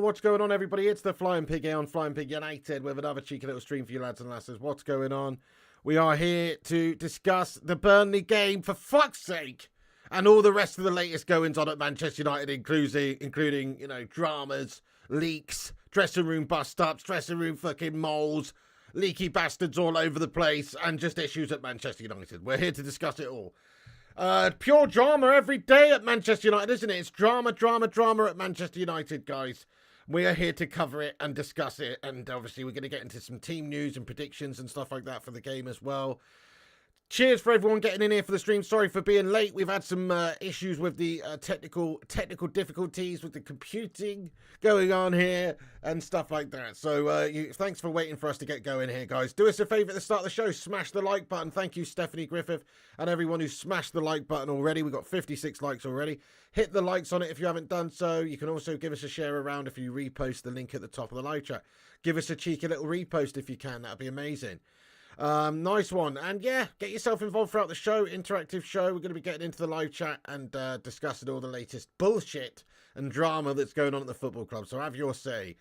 What's going on, everybody? It's the Flying Pig here on Flying Pig United with another cheeky little stream for you lads and lasses. What's going on? We are here to discuss the Burnley game, for fuck's sake, and all the rest of the latest goings on at Manchester United, including dramas, leaks, dressing room bust-ups, dressing room fucking moles, leaky bastards all over the place, and just issues at Manchester United. We're here to discuss it all. Pure drama every day at Manchester United, isn't it? It's drama at Manchester United, guys. We are here to cover it and discuss it, and obviously we're going to get into some team news and predictions and stuff like that for the game as well. Cheers for everyone getting in here for the stream. Sorry for being late. We've had some issues with the technical difficulties with the computing going on here and stuff like that. So thanks for waiting for us to get going here, guys. Do us a favour at the start of the show. Smash the like button. Thank you, Stephanie Griffith, and everyone who smashed the like button already. We've got 56 likes already. Hit the likes on it if you haven't done so. You can also give us a share around if you repost the link at the top of the live chat. Give us a cheeky little repost if you can. That'd be amazing. Nice one. And yeah, get yourself involved throughout the show. Interactive show. We're going to be getting into the live chat and discussing all the latest bullshit and drama that's going on at the football club. So have your say.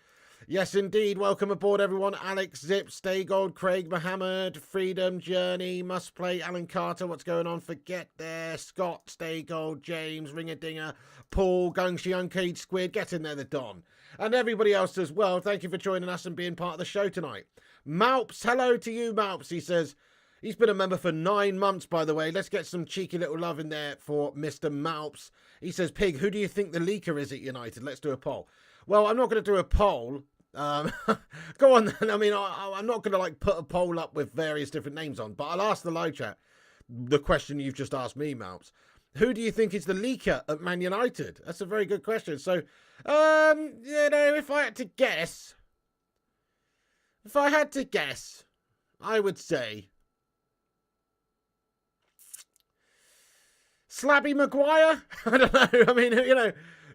Yes, indeed. Welcome aboard, everyone. Alex, Zip, Stay Gold, Craig, Mohammed, Freedom, Journey, Must Play, Alan Carter. What's going on? Forget there. Scott, Stay Gold, James, Ringer Dinger, Paul, Gungshi, Uncaged Squid. Get in there, the Don. And everybody else as well. Thank you for joining us and being part of the show tonight. Malps, hello to you, Malps. He says he's been a member for 9 months, by the way. Let's get some cheeky little love in there for Mr. Malps. He says, Pig, who do you think the leaker is at United? Let's do a poll. Well, I'm not going to do a poll. Go on then. I mean, I'm not going to put a poll up with various different names on, but I'll ask the live chat the question you've just asked me, Malps. Who do you think is the leaker at Man United? That's a very good question. So, if I had to guess, I would say Slabby Maguire. I don't know. I mean,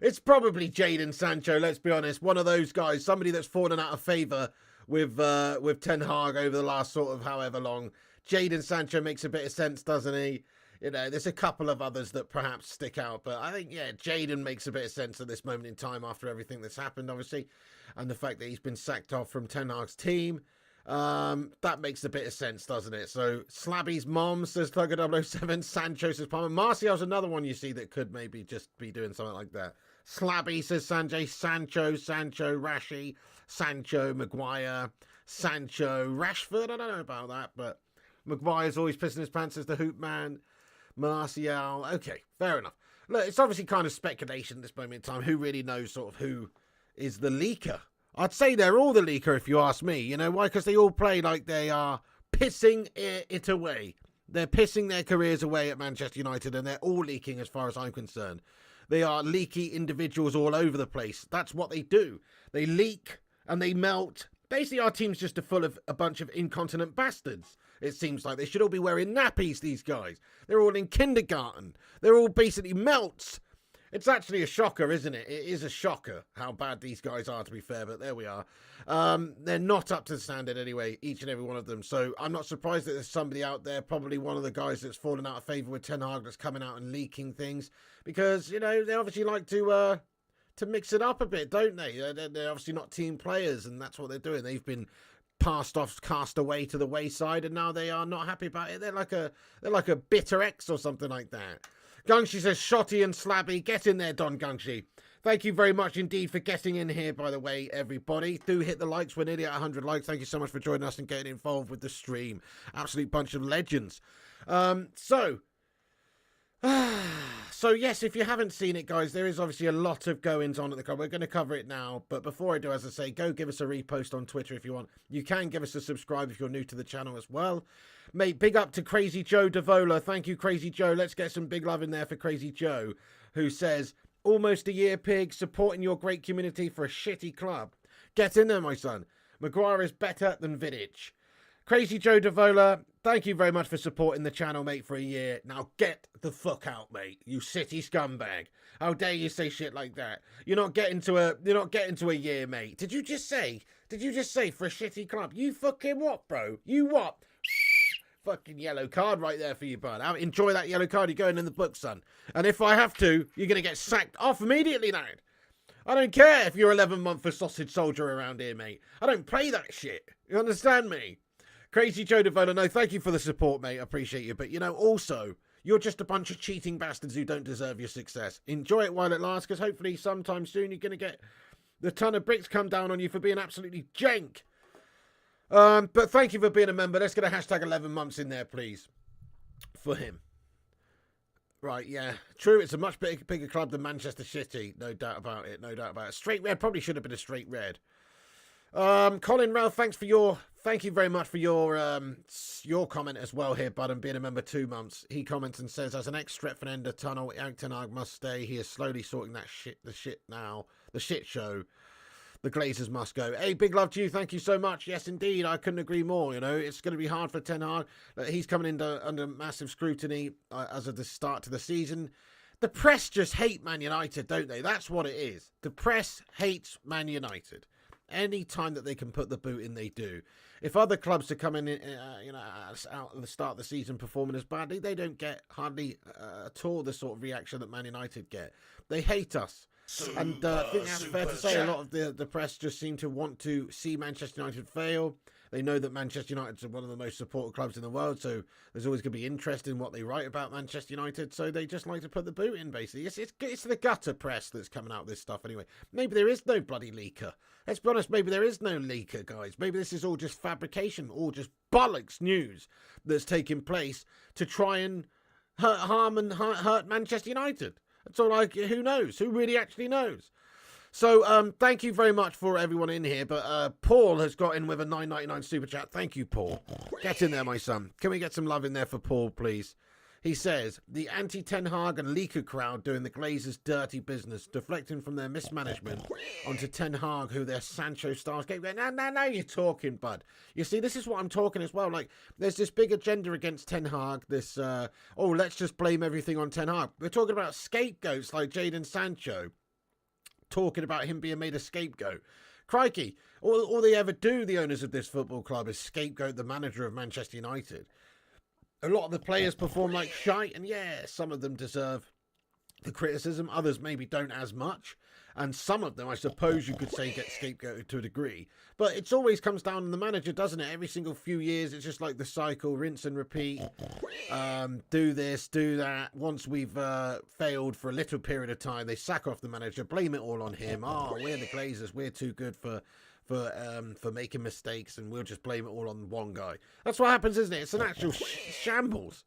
it's probably Jadon Sancho, let's be honest. One of those guys, somebody that's fallen out of favour with Ten Hag over the last sort of however long. Jadon Sancho makes a bit of sense, doesn't he? There's a couple of others that perhaps stick out. But I think, yeah, Jadon makes a bit of sense at this moment in time after everything that's happened, obviously. And the fact that he's been sacked off from Ten Hag's team. That makes a bit of sense, doesn't it? So, Slabby's mom says Thugger 007. Sancho says Palmer. Martial's another one you see that could maybe just be doing something like that. Slabby says Sanjay, Sancho, Rashi, Sancho, Maguire, Sancho, Rashford. I don't know about that, but Maguire's always pissing his pants as the hoop man. Martial. Okay, fair enough. Look, it's obviously kind of speculation at this moment in time. Who really knows sort of who is the leaker? I'd say they're all the leaker if you ask me. You know why? Because they all play like they are pissing it away. They're pissing their careers away at Manchester United, and they're all leaking as far as I'm concerned. They are leaky individuals all over the place. That's what they do. They leak and they melt. Basically, our team's just full of a bunch of incontinent bastards. It seems like they should all be wearing nappies, these guys. They're all in kindergarten. They're all basically melts. It's actually a shocker, isn't it? It is a shocker how bad these guys are, to be fair, but there we are. They're not up to the standard anyway, each and every one of them. So I'm not surprised that there's somebody out there, probably one of the guys that's fallen out of favour with Ten Hag, that's coming out and leaking things. Because, they obviously like to mix it up a bit, don't they? They're obviously not team players, and that's what they're doing. They've been cast away to the wayside, and now they are not happy about it. They're like a bitter ex or something like that. Gungshi says, Shotty and Slabby. Get in there, Don Gungshi. Thank you very much indeed for getting in here, by the way, everybody. Do hit the likes. We're nearly at 100 likes. Thank you so much for joining us and getting involved with the stream. Absolute bunch of legends. So So yes, if you haven't seen it, guys, there is obviously a lot of goings on at the club. We're going to cover it now, but before I do, as I say, go give us a repost on Twitter if you want. You can give us a subscribe if you're new to the channel as well. Mate, big up to Crazy Joe Davola. Thank you, Crazy Joe. Let's get some big love in there for Crazy Joe, who says, almost a year, Pig, supporting your great community for a shitty club. Get in there, my son. Maguire is better than Vidic. Crazy Joe Davola, thank you very much for supporting the channel, mate, for a year. Now get the fuck out, mate. You city scumbag. How dare you say shit like that? You're not getting to a year, mate. Did you just say for a shitty club? You fucking what, bro? You what? Fucking yellow card right there for you, bud. Enjoy that yellow card. You're going in the book, son. And if I have to, you're going to get sacked off immediately now. I don't care if you're 11-month for sausage soldier around here, mate. I don't play that shit. You understand me? Crazy Joe Devola, no, thank you for the support, mate. I appreciate you. But, you know, also, you're just a bunch of cheating bastards who don't deserve your success. Enjoy it while it lasts, because hopefully sometime soon you're going to get the ton of bricks come down on you for being absolutely jank. But thank you for being a member. Let's get a hashtag 11 months in there, please. For him. Right, yeah. True, it's a much bigger club than Manchester City. No doubt about it. No doubt about it. Straight red probably should have been a straight red. Colin Ralph, thank you very much for your comment as well here, bud, and being a member 2 months. He comments and says, as an ex-Stretford Ender tunnel, Erik ten Hag must stay. He is slowly sorting the shit show. The Glazers must go. Hey, big love to you. Thank you so much. Yes, indeed. I couldn't agree more. You know, it's going to be hard for Ten Hag. He's coming under massive scrutiny as of the start to the season. The press just hate Man United, don't they? That's what it is. The press hates Man United. Any time that they can put the boot in, they do. If other clubs are coming in, out at the start of the season performing as badly, they don't get hardly at all the sort of reaction that Man United get. They hate us. And I think that's fair to say. A lot of the press just seem to want to see Manchester United fail. They know that Manchester United is one of the most supported clubs in the world, so there's always going to be interest in what they write about Manchester United, so they just like to put the boot in, basically. It's the gutter press that's coming out with this stuff anyway. Maybe there is no bloody leaker. Let's be honest, maybe there is no leaker, guys. Maybe this is all just fabrication, all just bollocks news that's taking place to try and hurt Manchester United. So, like, who knows? Who really actually knows? So, thank you very much for everyone in here. But Paul has got in with a $9.99 super chat. Thank you, Paul. Get in there, my son. Can we get some love in there for Paul, please? He says, the anti-Ten Hag and leaker crowd doing the Glazers' dirty business, deflecting from their mismanagement onto Ten Hag, who their Sancho stars gave. Now you're talking, bud. You see, this is what I'm talking as well. Like, there's this big agenda against Ten Hag, this, let's just blame everything on Ten Hag. We're talking about scapegoats like Jadon Sancho, talking about him being made a scapegoat. Crikey, all they ever do, the owners of this football club, is scapegoat the manager of Manchester United. A lot of the players perform like shite, and yeah, some of them deserve the criticism, others maybe don't as much, and some of them, I suppose you could say, get scapegoated to a degree. But it always comes down to the manager, doesn't it? Every single few years, it's just like the cycle, rinse and repeat, do this, do that. Once we've failed for a little period of time, they sack off the manager, blame it all on him. Oh, we're the Glazers, we're too good for making mistakes, and we'll just blame it all on one guy. That's what happens, isn't it? It's an actual shambles.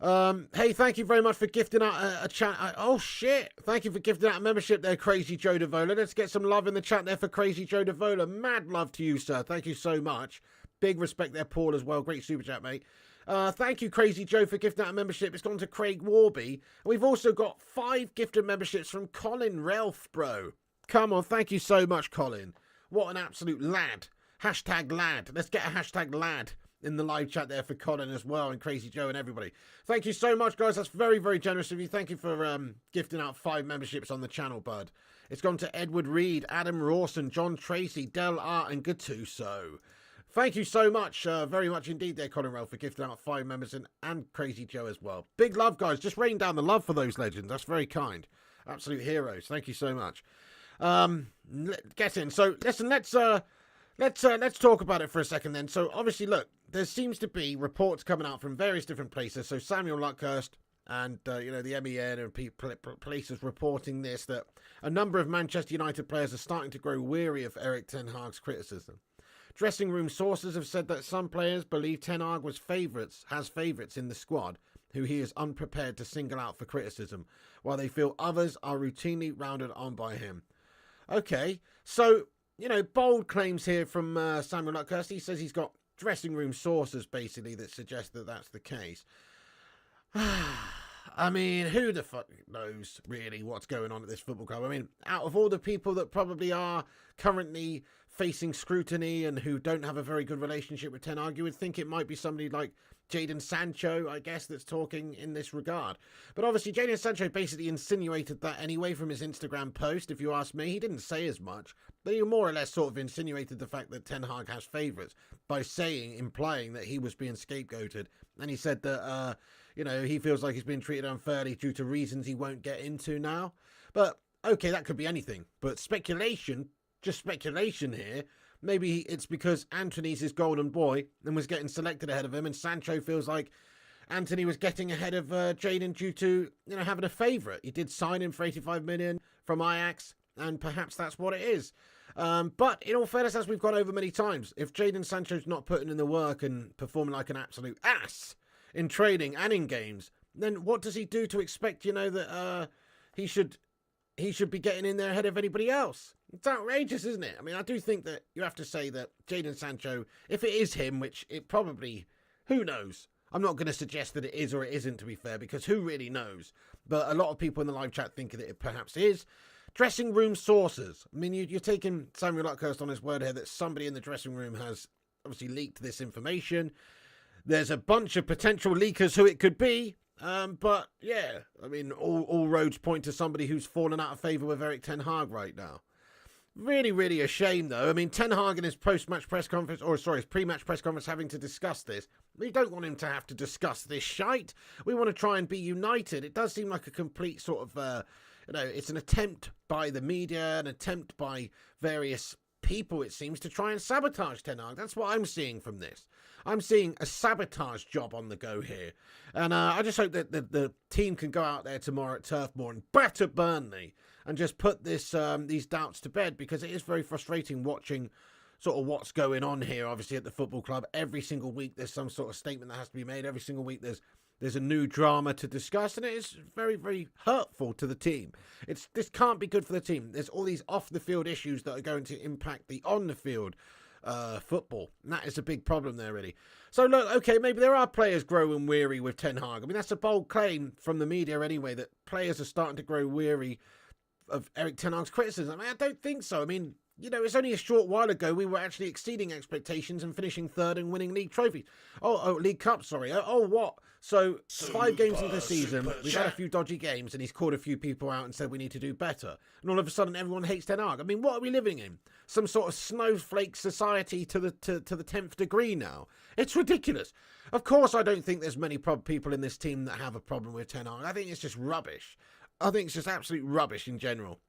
Hey, thank you very much for gifting out a chat. Oh, shit. Thank you for gifting out a membership there, Crazy Joe Devola. Let's get some love in the chat there for Crazy Joe Devola. Mad love to you, sir. Thank you so much. Big respect there, Paul, as well. Great super chat, mate. Thank you, Crazy Joe, for gifting out a membership. It's gone to Craig Warby. And we've also got 5 gifted memberships from Colin Ralph, bro. Come on. Thank you so much, Colin. What an absolute lad. Hashtag lad. Let's get a hashtag lad in the live chat there for Colin as well, and Crazy Joe and everybody. Thank you so much, guys. That's very, very generous of you. Thank you for gifting out 5 memberships on the channel, bud. It's gone to Edward Reed, Adam Rawson, John Tracy, Del Art, and Gattuso. Thank you so much, very much indeed there, Colin Ralph, for gifting out 5 members and Crazy Joe as well. Big love, guys. Just rain down the love for those legends. That's very kind. Absolute heroes. Thank you so much. Get in. So listen, let's talk about it for a second then. So obviously, look, there seems to be reports coming out from various different places. So Samuel Luckhurst and the MEN and places reporting this, that a number of Manchester United players are starting to grow weary of Erik ten Hag's criticism. Dressing room sources have said that some players believe Ten Hag has favourites in the squad who he is unprepared to single out for criticism, while they feel others are routinely rounded on by him. Okay, so, bold claims here from Samuel Luckhurst. He says he's got dressing room sources, basically, that suggest that that's the case. I mean, who the fuck knows, really, what's going on at this football club? I mean, out of all the people that probably are currently facing scrutiny and who don't have a very good relationship with Ten Hag, you would think it might be somebody like Jadon Sancho, I guess, that's talking in this regard. But obviously, Jadon Sancho basically insinuated that anyway from his Instagram post, if you ask me. He didn't say as much, but he more or less sort of insinuated the fact that Ten Hag has favourites by implying that he was being scapegoated. And he said that, he feels like he's been treated unfairly due to reasons he won't get into now. But, okay, that could be anything. But just speculation here. Maybe it's because Antony's his golden boy and was getting selected ahead of him, and Sancho feels like Antony was getting ahead of Jadon due to, having a favourite. He did sign him for 85 million from Ajax, and perhaps that's what it is. But in all fairness, as we've gone over many times, if Jadon Sancho's not putting in the work and performing like an absolute ass in training and in games, then what does he do to expect, that he should be getting in there ahead of anybody else? It's outrageous, isn't it? I mean, I do think that you have to say that Jadon Sancho, if it is him, which it probably, who knows? I'm not going to suggest that it is or it isn't, to be fair, because who really knows? But a lot of people in the live chat think that it perhaps is. Dressing room sources. I mean, you're taking Samuel Luckhurst on his word here that somebody in the dressing room has obviously leaked this information. There's a bunch of potential leakers who it could be. But yeah, I mean, all roads point to somebody who's fallen out of favour with Erik Ten Hag right now. Really, really a shame, though. I mean, Ten Hag in his post-match press conference, his pre-match press conference, having to discuss this. We don't want him to have to discuss this shite. We want to try and be united. It does seem like a complete sort of, it's an attempt by the media, an attempt by various people, it seems, to try and sabotage Ten Hag. That's what I'm seeing from this. I'm seeing a sabotage job on the go here. And I just hope that the team can go out there tomorrow at Turf Moor and batter Burnley and just put these doubts to bed, because it is very frustrating watching sort of what's going on here, obviously, at the football club. Every single week there's some sort of statement that has to be made. Every single week there's a new drama to discuss, and it is very, very hurtful to the team. This can't be good for the team. There's all these off-the-field issues that are going to impact the on-the-field football. And that is a big problem there, really. So, look, okay, maybe there are players growing weary with Ten Hag. I mean, that's a bold claim from the media anyway, that players are starting to grow weary of Erik Ten Hag's criticism. I mean, I don't think so. I mean, it's only a short while ago we were actually exceeding expectations and finishing third and winning league trophies. League Cup, sorry. What? So 5 games into the season, we've had a few dodgy games, and he's called a few people out and said we need to do better. And all of a sudden, everyone hates Ten Hag. I mean, what are we living in? Some sort of snowflake society to the 10th degree now? It's ridiculous. Of course, I don't think there's many people in this team that have a problem with Ten Hag. I think it's just rubbish. I think it's just absolute rubbish in general.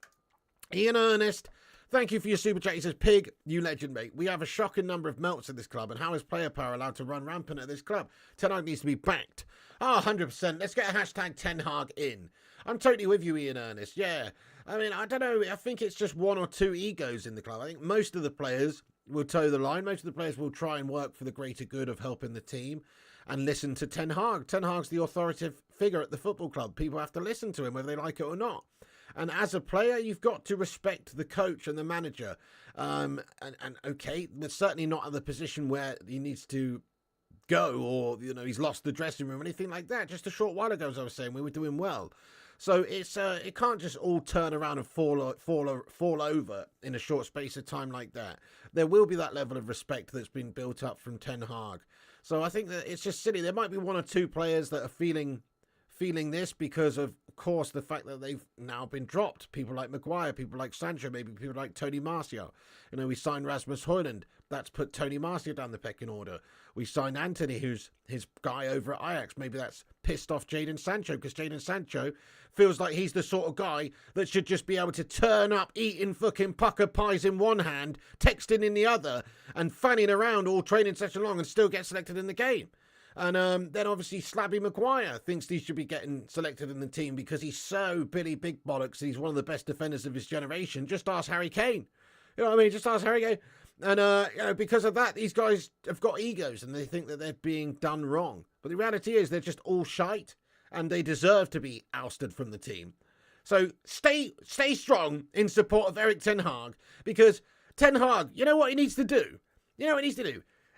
Ian Ernest, thank you for your super chat. He says, Pig, you legend, mate. We have a shocking number of melts at this club, and how is player power allowed to run rampant at this club? Ten Hag needs to be backed. 100%. Let's get a hashtag Ten Hag in. I'm totally with you, Ian Ernest. Yeah. I mean, I don't know. I think it's just one or two egos in the club. I think most of the players will toe the line. Most of the players will try and work for the greater good of helping the team and listen to Ten Hag. Ten Hag's the authoritative figure at the football club. People have to listen to him whether they like it or not. And as a player, you've got to respect the coach and the manager. And okay, but certainly not at the position where he needs to go, or he's lost the dressing room or anything like that. Just a short while ago, as I was saying, we were doing well. So it's it can't just all turn around and fall over in a short space of time like that. There will be that level of respect that's been built up from Ten Hag. So I think that it's just silly. There might be one or two players that are feeling this because of course, the fact that they've now been dropped. People like Maguire, people like Sancho, maybe people like Tony Martial. We signed Rasmus Højlund. That's put Tony Martial down the pecking order. We signed Antony, who's his guy over at Ajax. Maybe that's pissed off Jadon Sancho, because Jadon Sancho feels like he's the sort of guy that should just be able to turn up eating fucking pucker pies in one hand, texting in the other, and fanning around all training session long and still get selected in the game. And then obviously Slabby Maguire thinks he should be getting selected in the team because he's so Billy Big Bollocks and he's one of the best defenders of his generation. Just ask Harry Kane. You know what I mean? Just ask Harry Kane. And, because of that, these guys have got egos and they think that they're being done wrong. But the reality is they're just all shite and they deserve to be ousted from the team. So stay strong in support of Erik Ten Hag, because Ten Hag, you know what he needs to do?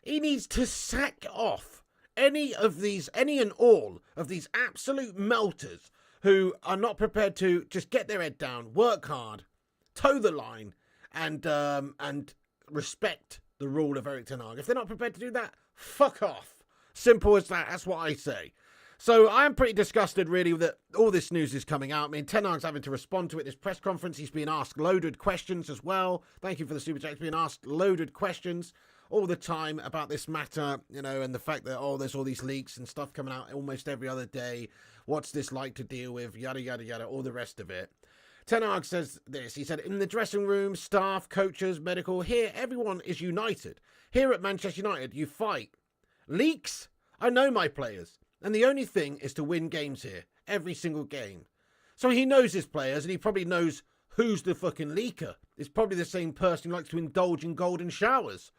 He needs to sack off any and all of these absolute melters who are not prepared to just get their head down, work hard, toe the line, and respect the rule of Erik Ten Hag. If they're not prepared to do that, fuck off. Simple as that. That's what I say. So I'm pretty disgusted, really, that all this news is coming out. I mean, Ten Hag's having to respond to it. This press conference, he's being asked loaded questions as well. Thank you for the super chat. He's being asked loaded questions all the time about this matter, and the fact that, there's all these leaks and stuff coming out almost every other day. What's this like to deal with? Yada, yada, yada, all the rest of it. Ten Hag says this. He said, in the dressing room, staff, coaches, medical, here, everyone is united. Here at Manchester United, you fight. Leaks? I know my players. And the only thing is to win games here. Every single game. So he knows his players, and he probably knows who's the fucking leaker. It's probably the same person who likes to indulge in golden showers.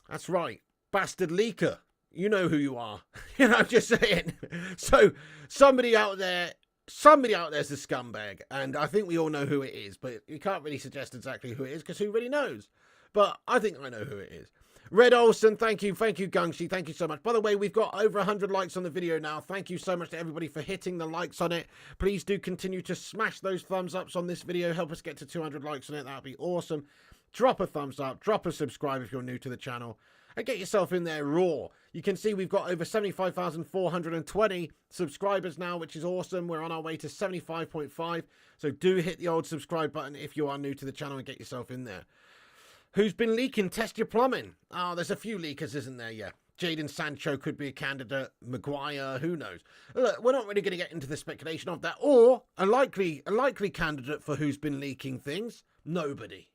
That's right. Bastard leaker. You know who you are. I'm just saying. So somebody out there's a scumbag, and I think we all know who it is, but you can't really suggest exactly who it is, because who really knows? But I think I know who it is. Red Olsen, thank you, Gungshi, thank you so much. By the way, we've got over 100 likes on the video now. Thank you so much to everybody for hitting the likes on it. Please do continue to smash those thumbs ups on this video. Help us get to 200 likes on it. That would be awesome. Drop a thumbs up, drop a subscribe if you're new to the channel, and get yourself in there raw. You can see we've got over 75,420 subscribers now, which is awesome. We're on our way to 75.5. So do hit the old subscribe button if you are new to the channel and get yourself in there. Who's been leaking? Test your plumbing. Oh, there's a few leakers, isn't there? Yeah. Jadon Sancho could be a candidate. Maguire, who knows? Look, we're not really going to get into the speculation of that. Or a likely candidate for who's been leaking things. Nobody.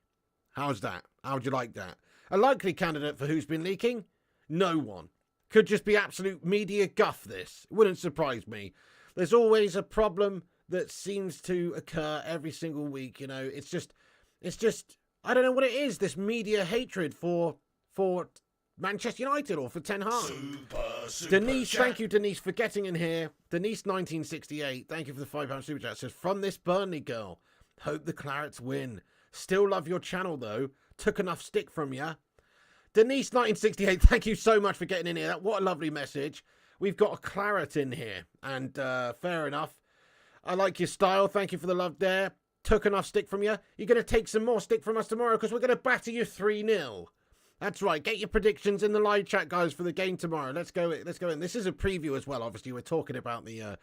How's that? How'd you like that? A likely candidate for who's been leaking? No one. Could just be absolute media guff, this. Wouldn't surprise me. There's always a problem that seems to occur every single week, It's just, I don't know what it is, this media hatred for Manchester United or for Ten Hag. Super Denise, chat. Thank you, Denise, for getting in here. Denise 1968, thank you for the £5 super chat. Says, from this Burnley girl, hope the Clarets win. Still love your channel, though. Took enough stick from ya. Denise 1968, thank you so much for getting in here. What a lovely message. We've got a Claret in here, and fair enough. I like your style. Thank you for the love there. Took enough stick from you. You're going to take some more stick from us tomorrow, because we're going to batter you 3-0. That's right. Get your predictions in the live chat, guys, for the game tomorrow. Let's go in. This is a preview as well. Obviously, we're talking about the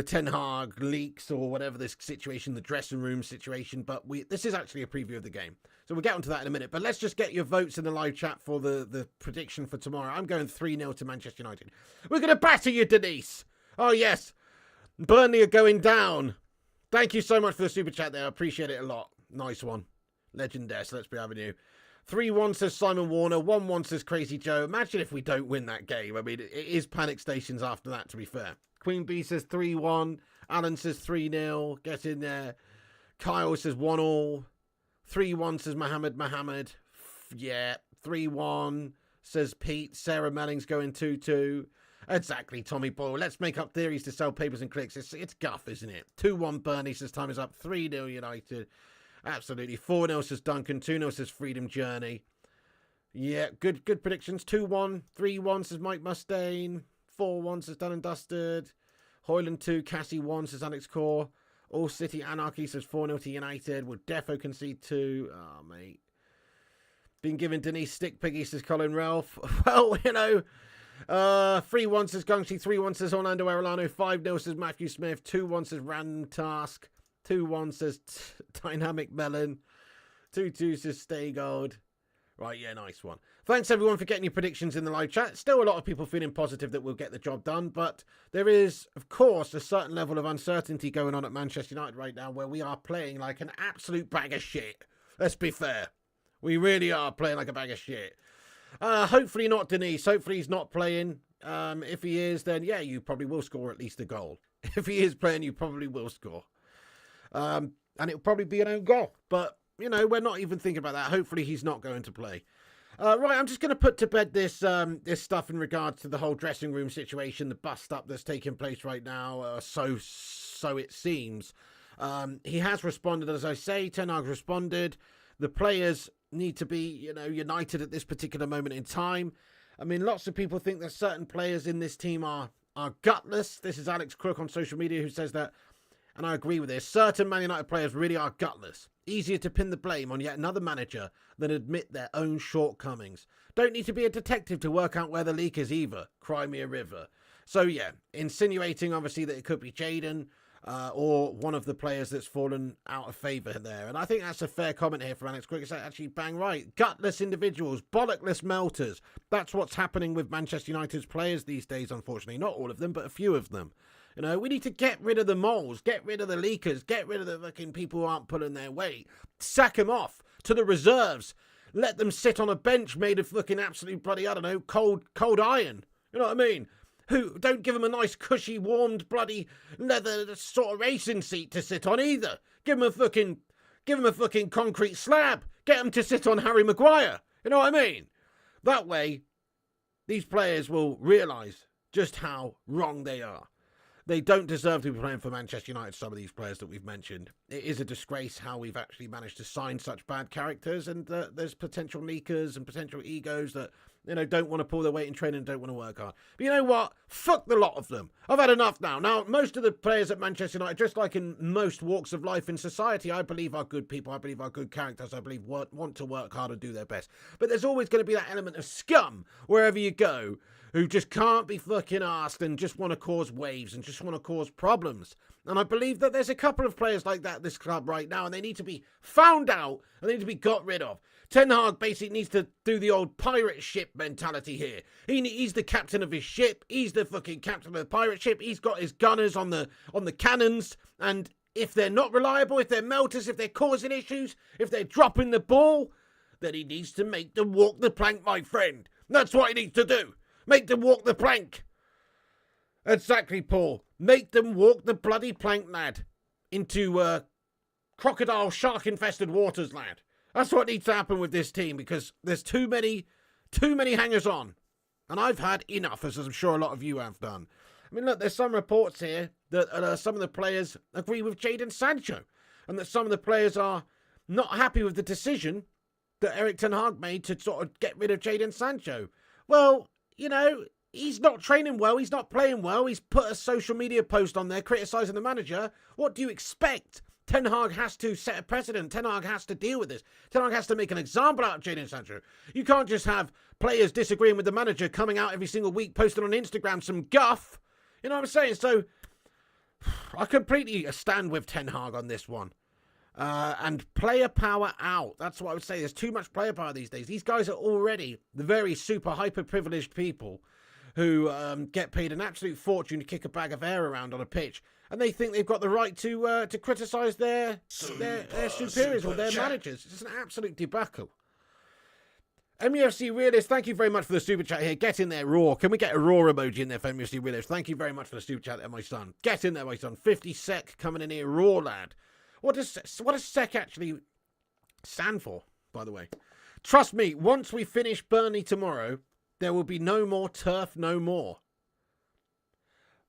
Ten Hag leaks or whatever this situation, the dressing room situation. But this is actually a preview of the game. So we'll get onto that in a minute. But let's just get your votes in the live chat for the prediction for tomorrow. I'm going 3-0 to Manchester United. We're going to batter you, Denise. Oh, yes. Burnley are going down. Thank you so much for the super chat there. I appreciate it a lot. Nice one. Legendary. So let's be having you. 3-1 says Simon Warner. 1-1 says Crazy Joe. Imagine if we don't win that game. I mean, it is panic stations after that, to be fair. Queen Bee says 3-1. Alan says 3-0. Get in there. Kyle says 1-1. 3-1 says Mohammed. Yeah. 3-1 says Pete. Sarah Melling's going 2-2. Exactly, Tommy Boyle. Let's make up theories to sell papers and clicks. It's guff, isn't it? 2-1 Burnley says time is up. 3-0 United. Absolutely. 4-0 says Duncan. 2-0 says Freedom Journey. Yeah, good predictions. 2-1. 3-1 says Mike Mustaine. 4-1 says Done and Dusted. Hoyland 2. Cassie 1 says Alex Core. All City Anarchy says 4-0 to United. Would Defo concede 2? Oh, mate. Been given Denise Stick Piggy says Colin Ralph. Well, 3-1 says Gungshi, 3-1 says Orlando Arellano, 5-0 says Matthew Smith, 2-1 says Random Task, 2-1 says Dynamic Melon, 2-2 says Stay Gold. Right, yeah, nice one. Thanks everyone for getting your predictions in the live chat. Still a lot of people feeling positive that we'll get the job done, but there is, of course, a certain level of uncertainty going on at Manchester United right now where we are playing like an absolute bag of shit. Let's be fair. We really are playing like a bag of shit. Hopefully not Denise. Hopefully he's not playing. If he is, then yeah, you probably will score at least a goal. If he is playing, you probably will score. And it'll probably be an own goal. But you know, we're not even thinking about that. Hopefully he's not going to play. Right, I'm just going to put to bed this this stuff in regards to the whole dressing room situation, the bust-up that's taking place right now, so it seems. He has responded, as I say. Ten Hag's responded. The players need to be, you know, united at this particular moment in time. I mean, lots of people think that certain players in this team are gutless. This is Alex Crook on social media who says that, and I agree with this. Certain Man United players really are gutless. Easier to pin the blame on yet another manager than admit their own shortcomings. Don't need to be a detective to work out where the leak is either. Cry me a river. So yeah, insinuating obviously that it could be Jadon or one of the players that's fallen out of favour there. And I think that's a fair comment here from Alex Crook. It's actually bang right. Gutless individuals, bollockless melters. That's what's happening with Manchester United's players these days, unfortunately. Not all of them, but a few of them. You know, we need to get rid of the moles, get rid of the leakers, get rid of the fucking people who aren't pulling their weight. Sack them off to the reserves. Let them sit on a bench made of fucking absolute bloody, I don't know, cold iron. You know what I mean? Who don't give them a nice cushy, warmed, bloody leather sort of racing seat to sit on either. Give them a fucking concrete slab. Get them to sit on Harry Maguire. You know what I mean? That way, these players will realise just how wrong they are. They don't deserve to be playing for Manchester United, some of these players that we've mentioned. It is a disgrace how we've actually managed to sign such bad characters, and there's potential leakers and potential egos that, you know, don't want to pull their weight in training and don't want to work hard. But you know what? Fuck the lot of them. I've had enough now. Now, most of the players at Manchester United, just like in most walks of life in society, I believe are good people. I believe are good characters. I believe want to work hard and do their best. But there's always going to be that element of scum wherever you go, who just can't be fucking asked and just want to cause waves and just want to cause problems. And I believe that there's a couple of players like that at this club right now, and they need to be found out and they need to be got rid of. Ten Hag basically needs to do the old pirate ship mentality here. He's the captain of his ship. He's the fucking captain of the pirate ship. He's got his gunners on the cannons, and if they're not reliable, if they're melters, if they're causing issues, if they're dropping the ball, then he needs to make them walk the plank, my friend. That's what he needs to do. Make them walk the plank. Exactly, Paul. Make them walk the bloody plank, lad. Into crocodile, shark-infested waters, lad. That's what needs to happen with this team, because there's too many hangers-on. And I've had enough, as I'm sure a lot of you have done. I mean, look, there's some reports here that some of the players agree with Jadon Sancho, and that some of the players are not happy with the decision that Erik ten Hag made to sort of get rid of Jadon Sancho. Well, you know, he's not training well. He's not playing well. He's put a social media post on there criticising the manager. What do you expect? Ten Hag has to set a precedent. Ten Hag has to deal with this. Ten Hag has to make an example out of Jadon Sancho. You can't just have players disagreeing with the manager coming out every single week posting on Instagram some guff. You know what I'm saying? So I completely stand with Ten Hag on this one. And player power out. That's what I would say. There's too much player power these days. These guys are already the very super hyper privileged people who get paid an absolute fortune to kick a bag of air around on a pitch, and they think they've got the right to criticise their superiors or their managers. It's an absolute debacle. MUFC Realist, thank you very much for the super chat here. Get in there, raw. Can we get a raw emoji in there for MUFC Realist? Thank you very much for the super chat there, my son. Get in there, my son. 50 sec coming in here, raw lad. What does SEC actually stand for, by the way? Trust me, once we finish Burnley tomorrow, there will be no more turf, no more.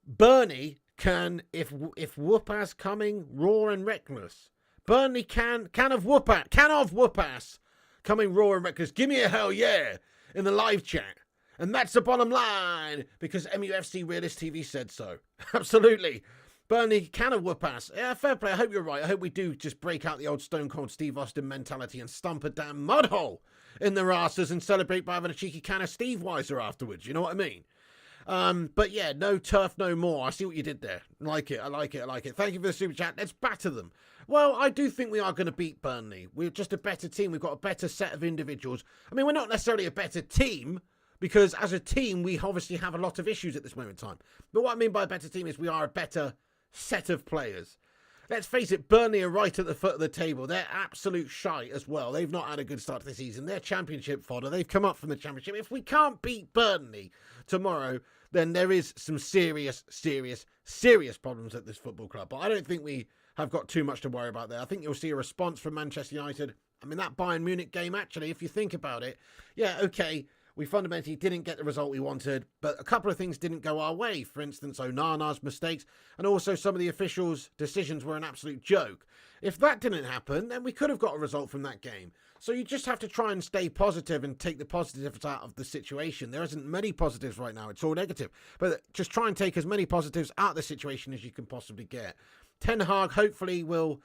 Burnley can, if whoop-ass coming raw and reckless. Burnley can of whoop-ass coming raw and reckless. Give me a hell yeah in the live chat. And that's the bottom line, because MUFC Realist TV said so. Absolutely. Burnley can of whoop-ass. Yeah, fair play. I hope you're right. I hope we do just break out the old Stone Cold Steve Austin mentality and stump a damn mud hole in the rafters and celebrate by having a cheeky can of Steve Weiser afterwards. You know what I mean? But yeah, no turf, no more. I see what you did there. I like it. Thank you for the super chat. Let's batter them. Well, I do think we are going to beat Burnley. We're just a better team. We've got a better set of individuals. I mean, we're not necessarily a better team, because as a team, we obviously have a lot of issues at this moment in time. But what I mean by a better team is we are a better set of players. Let's face it, Burnley are right at the foot of the table. They're absolute shite as well. They've not had a good start to the season. They're championship fodder. They've come up from the championship. If we can't beat Burnley tomorrow, then there is some serious problems at this football club. But I don't think we have got too much to worry about there. I think you'll see a response from Manchester United. I mean, that Bayern Munich game, actually, if you think about it, yeah, okay, we fundamentally didn't get the result we wanted, but a couple of things didn't go our way. For instance, Onana's mistakes, and also some of the officials' decisions were an absolute joke. If that didn't happen, then we could have got a result from that game. So you just have to try and stay positive and take the positives out of the situation. There isn't many positives right now. It's all negative. But just try and take as many positives out of the situation as you can possibly get. Ten Hag hopefully will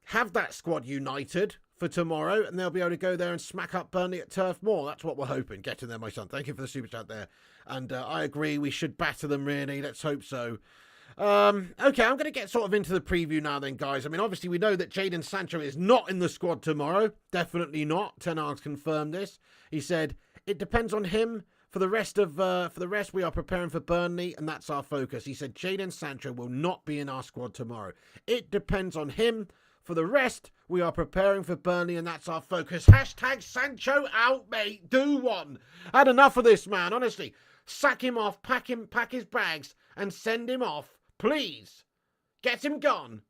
have that squad united for tomorrow, and they'll be able to go there and smack up Burnley at Turf Moor. That's what we're hoping. Get in there, my son. Thank you for the super chat there. And I agree, we should batter them, really. Let's hope so. Okay, I'm going to get sort of into the preview now then, guys. I mean, obviously, we know that Jadon Sancho is not in the squad tomorrow. Definitely not. Ten Hag's confirmed this. He said, it depends on him. For the rest, we are preparing for Burnley, and that's our focus. He said, Jadon Sancho will not be in our squad tomorrow. It depends on him. For the rest, we are preparing for Burnley, and that's our focus. Hashtag Sancho out, mate. Do one. I had enough of this, man. Honestly, sack him off, pack his bags, and send him off. Please, get him gone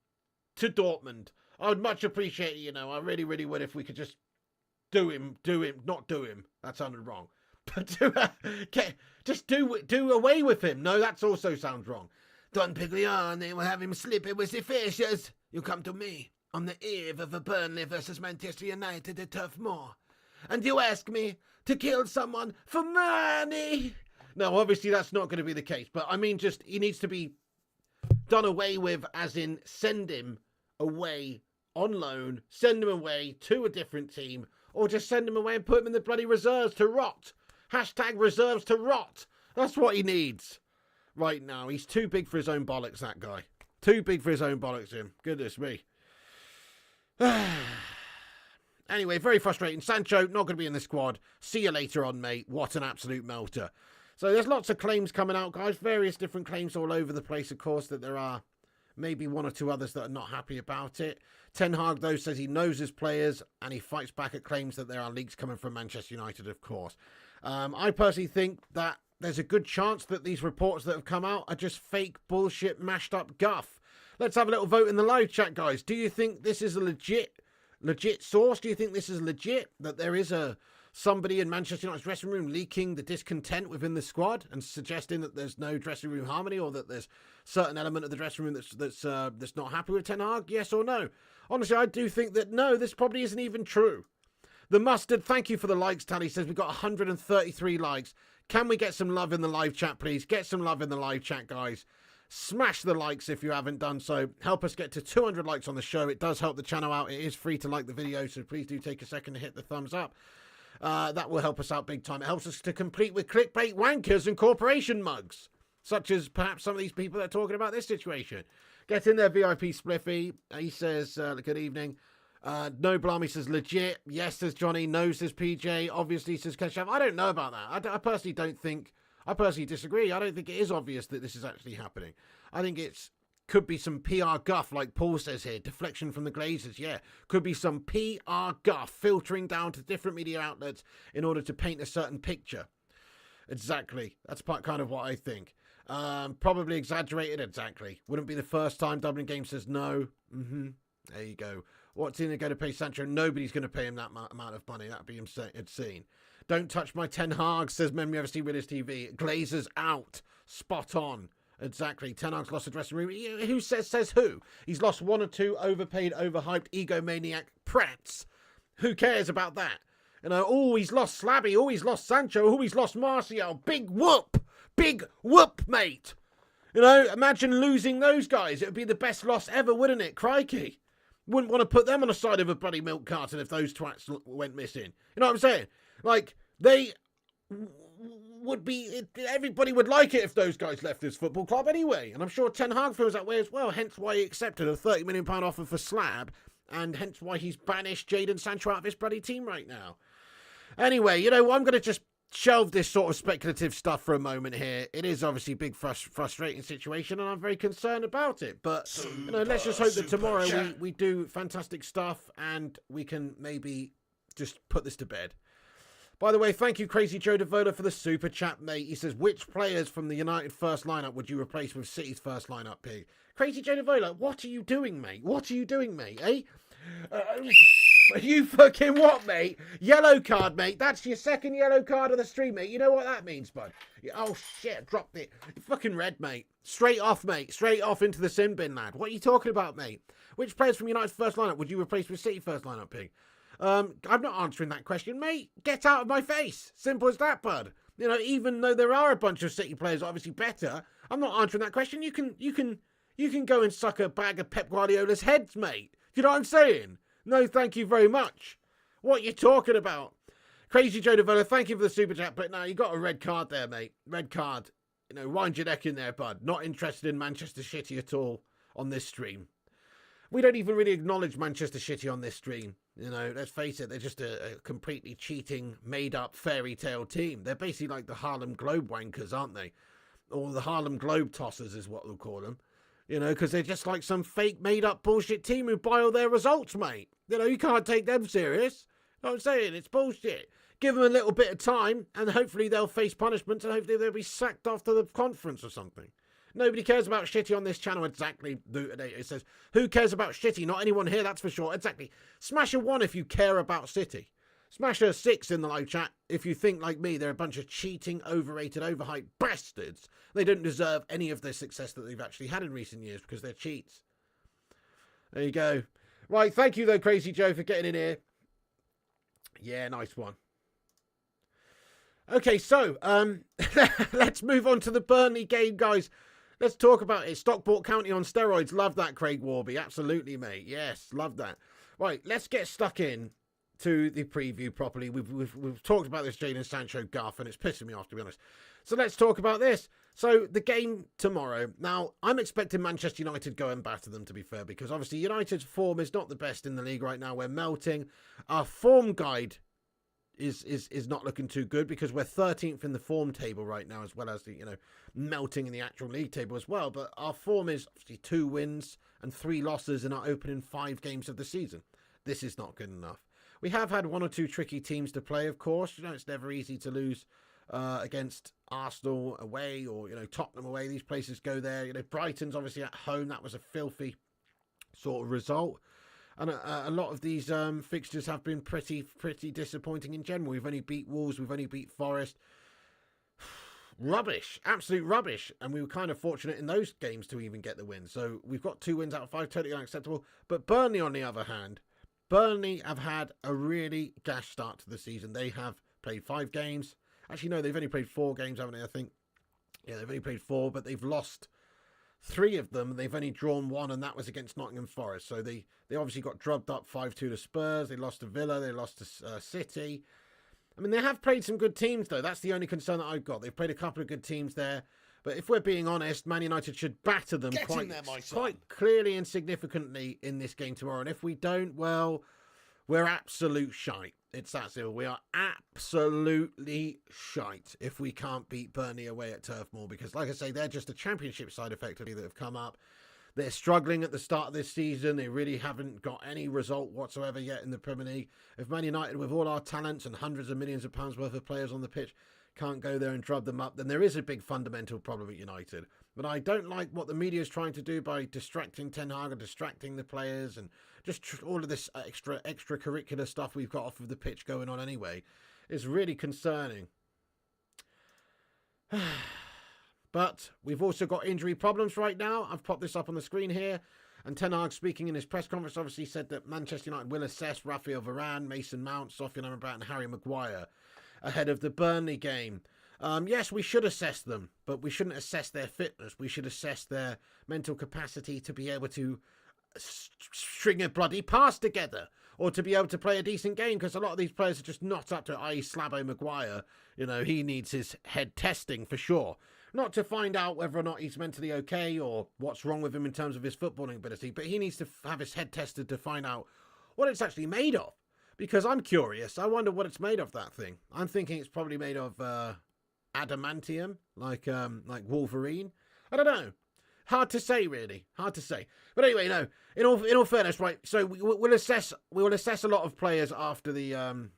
to Dortmund. I would much appreciate it, I really, really would if we could just do him. That sounded wrong. But just do away with him. No, that also sounds wrong. Don Piglione will have him slip it with the fishes. You come to me on the eve of a Burnley versus Manchester United at Turf Moor, and you ask me to kill someone for money. No, obviously that's not going to be the case. But I mean, just he needs to be done away with, as in send him away on loan, send him away to a different team, or just send him away and put him in the bloody reserves to rot. Hashtag reserves to rot. That's what he needs right now. He's too big for his own bollocks, that guy. Too big for his own bollocks, him. Goodness me. Anyway, very frustrating. Sancho, not going to be in the squad. See you later on, mate. What an absolute melter. So there's lots of claims coming out, guys. Various different claims all over the place, of course, that there are maybe one or two others that are not happy about it. Ten Hag, though, says he knows his players, and he fights back at claims that there are leaks coming from Manchester United, of course. I personally think that there's a good chance that these reports that have come out are just fake bullshit, mashed up guff. Let's have a little vote in the live chat, guys. Do you think this is a legit source? Do you think this is legit, that there is somebody in Manchester United's dressing room leaking the discontent within the squad and suggesting that there's no dressing room harmony, or that there's certain element of the dressing room that's not happy with Ten Hag? Yes or no? Honestly, I do think that no, this probably isn't even true. The Mustard, thank you for the likes tally, says we've got 133 likes. Can we get some love in the live chat, please? Get some love in the live chat, guys. Smash the likes if you haven't done so. Help us get to 200 likes on the show. It does help the channel out. It is free to like the video, so please do take a second to hit the thumbs up. That will help us out big time. It helps us to compete with clickbait wankers and corporation mugs, such as perhaps some of these people that are talking about this situation. Get in there, VIP Spliffy. He says, good evening. No Blarmy says legit. Yes, says Johnny. No, says PJ. Obviously, says Keshav. I don't know about that. I personally disagree. I don't think it is obvious that this is actually happening. I think could be some PR guff, like Paul says here. Deflection from the Glazers, yeah. Could be some PR guff filtering down to different media outlets in order to paint a certain picture. Exactly. That's kind of what I think. Probably exaggerated, exactly. Wouldn't be the first time. Dublin Game says no. There you go. What's in going to pay Sancho? Nobody's going to pay him that amount of money. That'd be insane. Don't touch my Ten Hag, says MUFC Winners TV. Glazers out. Spot on. Exactly. Ten Hag's lost the dressing room. Who says who? He's lost one or two overpaid, overhyped, egomaniac prats. Who cares about that? He's lost Slabby. He's lost Sancho. He's lost Martial. Big whoop. Big whoop, mate. Imagine losing those guys. It would be the best loss ever, wouldn't it? Crikey. Wouldn't want to put them on the side of a bloody milk carton if those twats went missing. You know what I'm saying? Like, they would be... Everybody would like it if those guys left this football club anyway. And I'm sure Ten Hag feels that way as well. Hence why he accepted a £30 million offer for Slab. And hence why he's banished Jadon Sancho out of his bloody team right now. Anyway, I'm going to just shelve this sort of speculative stuff for a moment here. It is obviously a big frustrating situation, and I'm very concerned about it. But let's just hope that tomorrow we do fantastic stuff and we can maybe just put this to bed. By the way, thank you, Crazy Joe Devola, for the super chat, mate. He says, which players from the United first lineup would you replace with City's first lineup, Pig? Crazy Joe Devola, what are you doing, mate? What are you doing, mate? Eh? You fucking what, mate? Yellow card, mate. That's your second yellow card of the stream, mate. You know what that means, bud? Oh, shit. Dropped it. You're fucking red, mate. Straight off, mate. Straight off into the sin bin, lad. What are you talking about, mate? Which players from United's first lineup would you replace with City first lineup, Pig? I'm not answering that question, mate. Get out of my face. Simple as that, bud. You know, even though there are a bunch of City players obviously better, I'm not answering that question. You can go and suck a bag of Pep Guardiola's heads, mate. Do you know what I'm saying? No, thank you very much. What you talking about? Crazy Joe Devola, thank you for the super chat, but no, you got a red card there, mate. Red card. You know, wind your neck in there, bud. Not interested in Manchester City at all on this stream. We don't even really acknowledge Manchester City on this stream. You know, let's face it, they're just a completely cheating, made-up fairy tale team. They're basically like the Harlem Globe wankers, aren't they? Or the Harlem Globe tossers is what they'll call them. You know, because they're just like some fake, made-up bullshit team who buy all their results, mate. You know, you can't take them serious. You know what I'm saying? It's bullshit. Give them a little bit of time, and hopefully they'll face punishment, and hopefully they'll be sacked after the conference or something. Nobody cares about Shitty on this channel. Exactly. It says, who cares about Shitty? Not anyone here, that's for sure. Exactly. Smash a 1 if you care about City. Smash a 6 in the live chat if you think, like me, they're a bunch of cheating, overrated, overhyped bastards. They don't deserve any of the success that they've actually had in recent years because they're cheats. There you go. Right, thank you, though, Crazy Joe, for getting in here. Yeah, nice one. Okay, so let's move on to the Burnley game, guys. Let's talk about it. Stockport County on steroids. Love that, Craig Warby. Absolutely, mate. Yes, love that. Right, let's get stuck in to the preview properly. We've talked about this Jadon Sancho guff, and it's pissing me off, to be honest. So let's talk about this. So the game tomorrow. Now, I'm expecting Manchester United go and batter them, to be fair, because obviously United's form is not the best in the league right now. We're melting. Our form guide is not looking too good because we're 13th in the form table right now, as well as the, you know, melting in the actual league table as well. But our form is obviously 2 wins and 3 losses in our opening 5 games of the season. This is not good enough. We have had 1 or 2 tricky teams to play, of course. You know, it's never easy to lose against Arsenal away or, you know, Tottenham away. These places go there. You know, Brighton's obviously at home. That was a filthy sort of result. And a lot of these fixtures have been pretty disappointing in general. We've only beat Wolves. We've only beat Forest. Rubbish. Absolute rubbish. And we were kind of fortunate in those games to even get the win. So we've got 2 wins out of 5. Totally unacceptable. But Burnley, on the other hand, Burnley have had a really gash start to the season. They have played 5 games. Actually, no, they've only played 4 games, haven't they, I think? Yeah, they've only played 4, but they've lost 3 of them. They've only drawn 1, and that was against Nottingham Forest. So they obviously got drubbed up 5-2 to Spurs. They lost to Villa. They lost to City. I mean, they have played some good teams, though. That's the only concern that I've got. They've played a couple of good teams there. But if we're being honest, Man United should batter them quite clearly and significantly in this game tomorrow. And if we don't, well, we're absolute shite. It's that simple. We are absolutely shite if we can't beat Burnley away at Turf Moor. Because, like I say, they're just a championship side, effectively, that have come up. They're struggling at the start of this season. They really haven't got any result whatsoever yet in the Premier League. If Man United, with all our talents and hundreds of millions of pounds worth of players on the pitch, can't go there and drub them up, then there is a big fundamental problem at United. But I don't like what the media is trying to do by distracting Ten Hag and distracting the players and just all of this extracurricular stuff we've got off of the pitch going on anyway. It's really concerning. But we've also got injury problems right now. I've popped this up on the screen here. And Ten Hag, speaking in his press conference, obviously said that Manchester United will assess Raphael Varane, Mason Mount, Sofiane Amrabat and Harry Maguire ahead of the Burnley game. Yes, we should assess them, but we shouldn't assess their fitness. We should assess their mental capacity to be able to string a bloody pass together or to be able to play a decent game, because a lot of these players are just not up to it, i.e. Slabo Maguire. You know, he needs his head testing for sure. Not to find out whether or not he's mentally okay or what's wrong with him in terms of his footballing ability, but he needs to have his head tested to find out what it's actually made of. Because I'm curious. I wonder what it's made of, that thing. I'm thinking it's probably made of adamantium, like Wolverine. I don't know. Hard to say, really. Hard to say. But anyway, no. In all fairness, right. So we'll assess a lot of players after the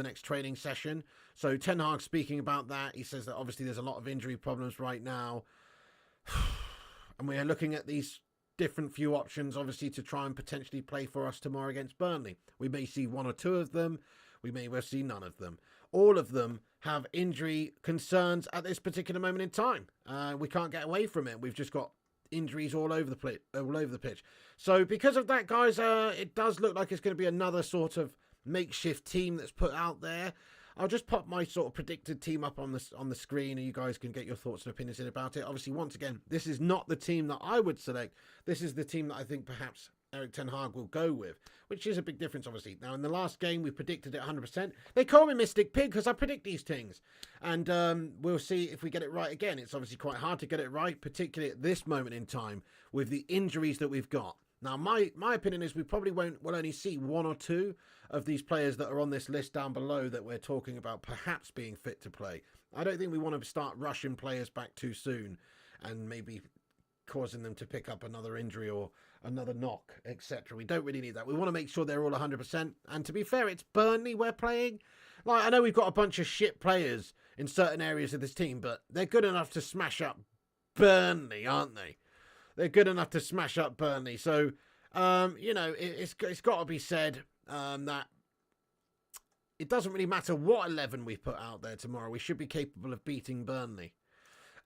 next training session. So Ten Hag speaking about that, he says that obviously there's a lot of injury problems right now, and we are looking at these different few options, obviously, to try and potentially play for us tomorrow against Burnley. We may see one or two of them. We may well see none of them. All of them have injury concerns at this particular moment in time. We can't get away from it. We've just got injuries all over the pitch. So because of that, guys, it does look like it's going to be another sort of makeshift team that's put out there. I'll just pop my sort of predicted team up on the screen, and you guys can get your thoughts and opinions in about it. Obviously, once again, this is not the team that I would select. This is the team that I think perhaps Erik ten Hag will go with, which is a big difference, obviously. Now, in the last game, we predicted it 100%. They call me Mystic Pig because I predict these things. And we'll see if we get it right again. It's obviously quite hard to get it right, particularly at this moment in time with the injuries that we've got. Now, my opinion is we probably will only see one or two of these players that are on this list down below that we're talking about perhaps being fit to play. I don't think we want to start rushing players back too soon and maybe causing them to pick up another injury or another knock, etc. We don't really need that. We want to make sure they're all 100%. And to be fair, it's Burnley we're playing. Like, I know we've got a bunch of shit players in certain areas of this team, but they're good enough to smash up Burnley, aren't they? They're good enough to smash up Burnley. So, you know, it's got to be said that it doesn't really matter what 11 we put out there tomorrow. We should be capable of beating Burnley.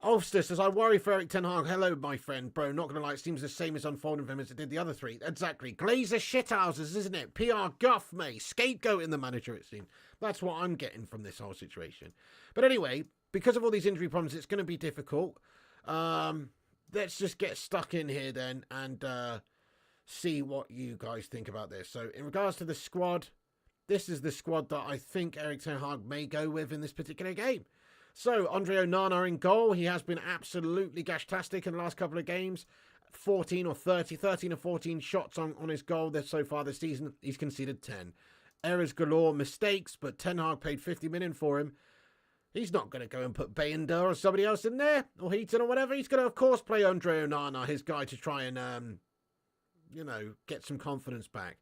Ulster says, I worry for Erik ten Hag. Hello, my friend. Bro, not going to lie, it seems the same as unfolding for him as it did the other three. Exactly. Glazer shithouses, isn't it? PR guff, mate. Scapegoating the manager, it seems. That's what I'm getting from this whole situation. But anyway, because of all these injury problems, it's going to be difficult. Let's just get stuck in here then and see what you guys think about this. So in regards to the squad, this is the squad that I think Erik ten Hag may go with in this particular game. So Andre Onana in goal. He has been absolutely gashtastic in the last couple of games. 13 or 14 shots on his goal so far this season. He's conceded 10. Errors galore, mistakes, but Ten Hag paid 50 million for him. He's not going to go and put Bayender or somebody else in there, or Heaton or whatever. He's going to, of course, play Andre Onana, his guy, to try and, you know, get some confidence back.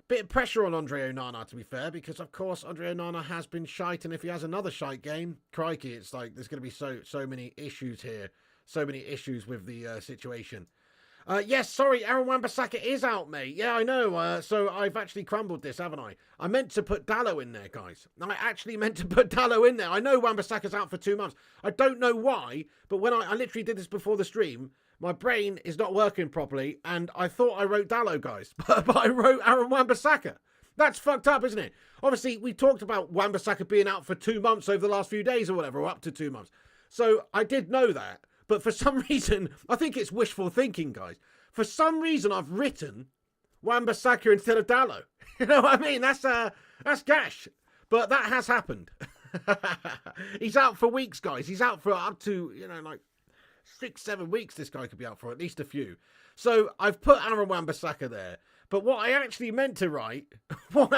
Bit of pressure on Andre Onana, to be fair, because, of course, Andre Onana has been shite, and if he has another shite game, crikey, it's like there's going to be so many issues here, so many issues with the situation. Yes, sorry, Aaron Wan-Bissaka is out, mate. Yeah, I know. So I've actually crumbled this, haven't I? I meant to put Dalot in there, guys. I actually meant to put Dalot in there. I know Wan-Bissaka's out for 2 months. I don't know why, but when I literally did this before the stream, my brain is not working properly, and I thought I wrote Dalot, guys, but I wrote Aaron Wan-Bissaka. That's fucked up, isn't it? Obviously, we talked about Wan-Bissaka being out for 2 months over the last few days or whatever, or up to 2 months. So I did know that. But for some reason, I think it's wishful thinking, guys. For some reason, I've written Wan-Bissaka instead of Dalot. You know what I mean? That's gash. But that has happened. He's out for weeks, guys. He's out for up to, you know, like 6-7 weeks. This guy could be out for at least a few. So I've put Aaron Wan-Bissaka there. But what I actually meant to write, was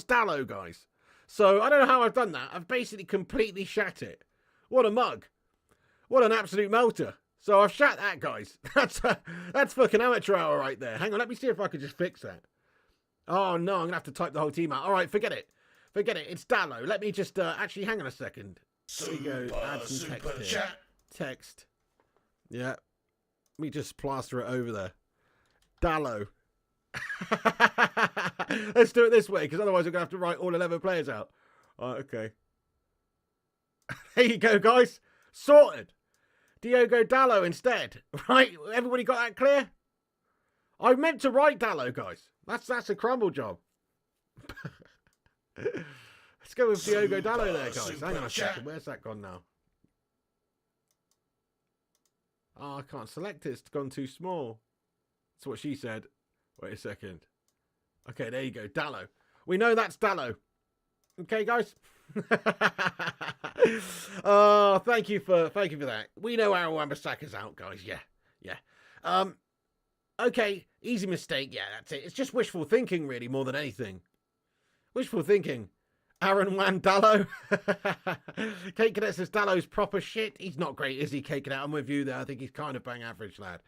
Dalot, guys. So I don't know how I've done that. I've basically completely shat it. What a mug. What an absolute melter. So I've shat that, guys. That's fucking amateur hour right there. Hang on, let me see if I can just fix that. Oh, no, I'm going to have to type the whole team out. All right, forget it. It's Dalot. Let me just, actually, hang on a second. There we go. Add some text here. Text. Yeah. Let me just plaster it over there. Dalot. Let's do it this way, because otherwise we're going to have to write all 11 players out. All right, okay. There you go, guys. Sorted. Diogo Dalot instead. Right? Everybody got that clear? I meant to write Dalot, guys. That's a crumble job. Let's go with Diogo Dalot there, guys. Hang on a second. Where's that gone now? Oh, I can't select it. It's gone too small. That's what she said. Wait a second. Okay, there you go. Dalot. We know that's Dalot. Okay, guys. Oh, thank you for that. We know Aaron Wan-Bissaka's out, guys. Yeah. Okay, easy mistake. Yeah, that's it. It's just wishful thinking, really, more than anything. Wishful thinking. Aaron Wan-Dalot. Kate Cadet says Dallow's proper shit. He's not great, is he, Kate Cadet? I'm with you there. I think he's kind of bang average, lad.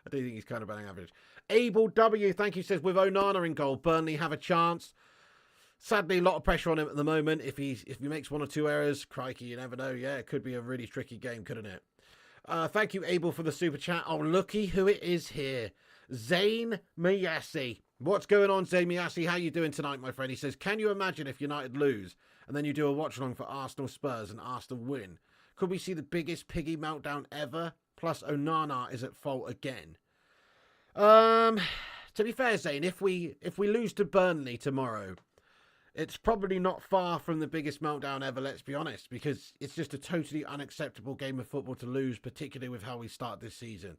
I do think he's kind of bang average. Abel W, thank you, says with Onana in goal, Burnley have a chance. Sadly, a lot of pressure on him at the moment. If he makes 1 or 2 errors, crikey, you never know. Yeah, it could be a really tricky game, couldn't it? Thank you, Abel, for the super chat. Oh, looky who it is here. Zayn Miyasi. What's going on, Zayn Miyasi? How you doing tonight, my friend? He says, can you imagine if United lose and then you do a watch-along for Arsenal Spurs and Arsenal win? Could we see the biggest piggy meltdown ever? Plus, Onana is at fault again. To be fair, Zayn, if we lose to Burnley tomorrow, it's probably not far from the biggest meltdown ever, let's be honest, because it's just a totally unacceptable game of football to lose, particularly with how we start this season.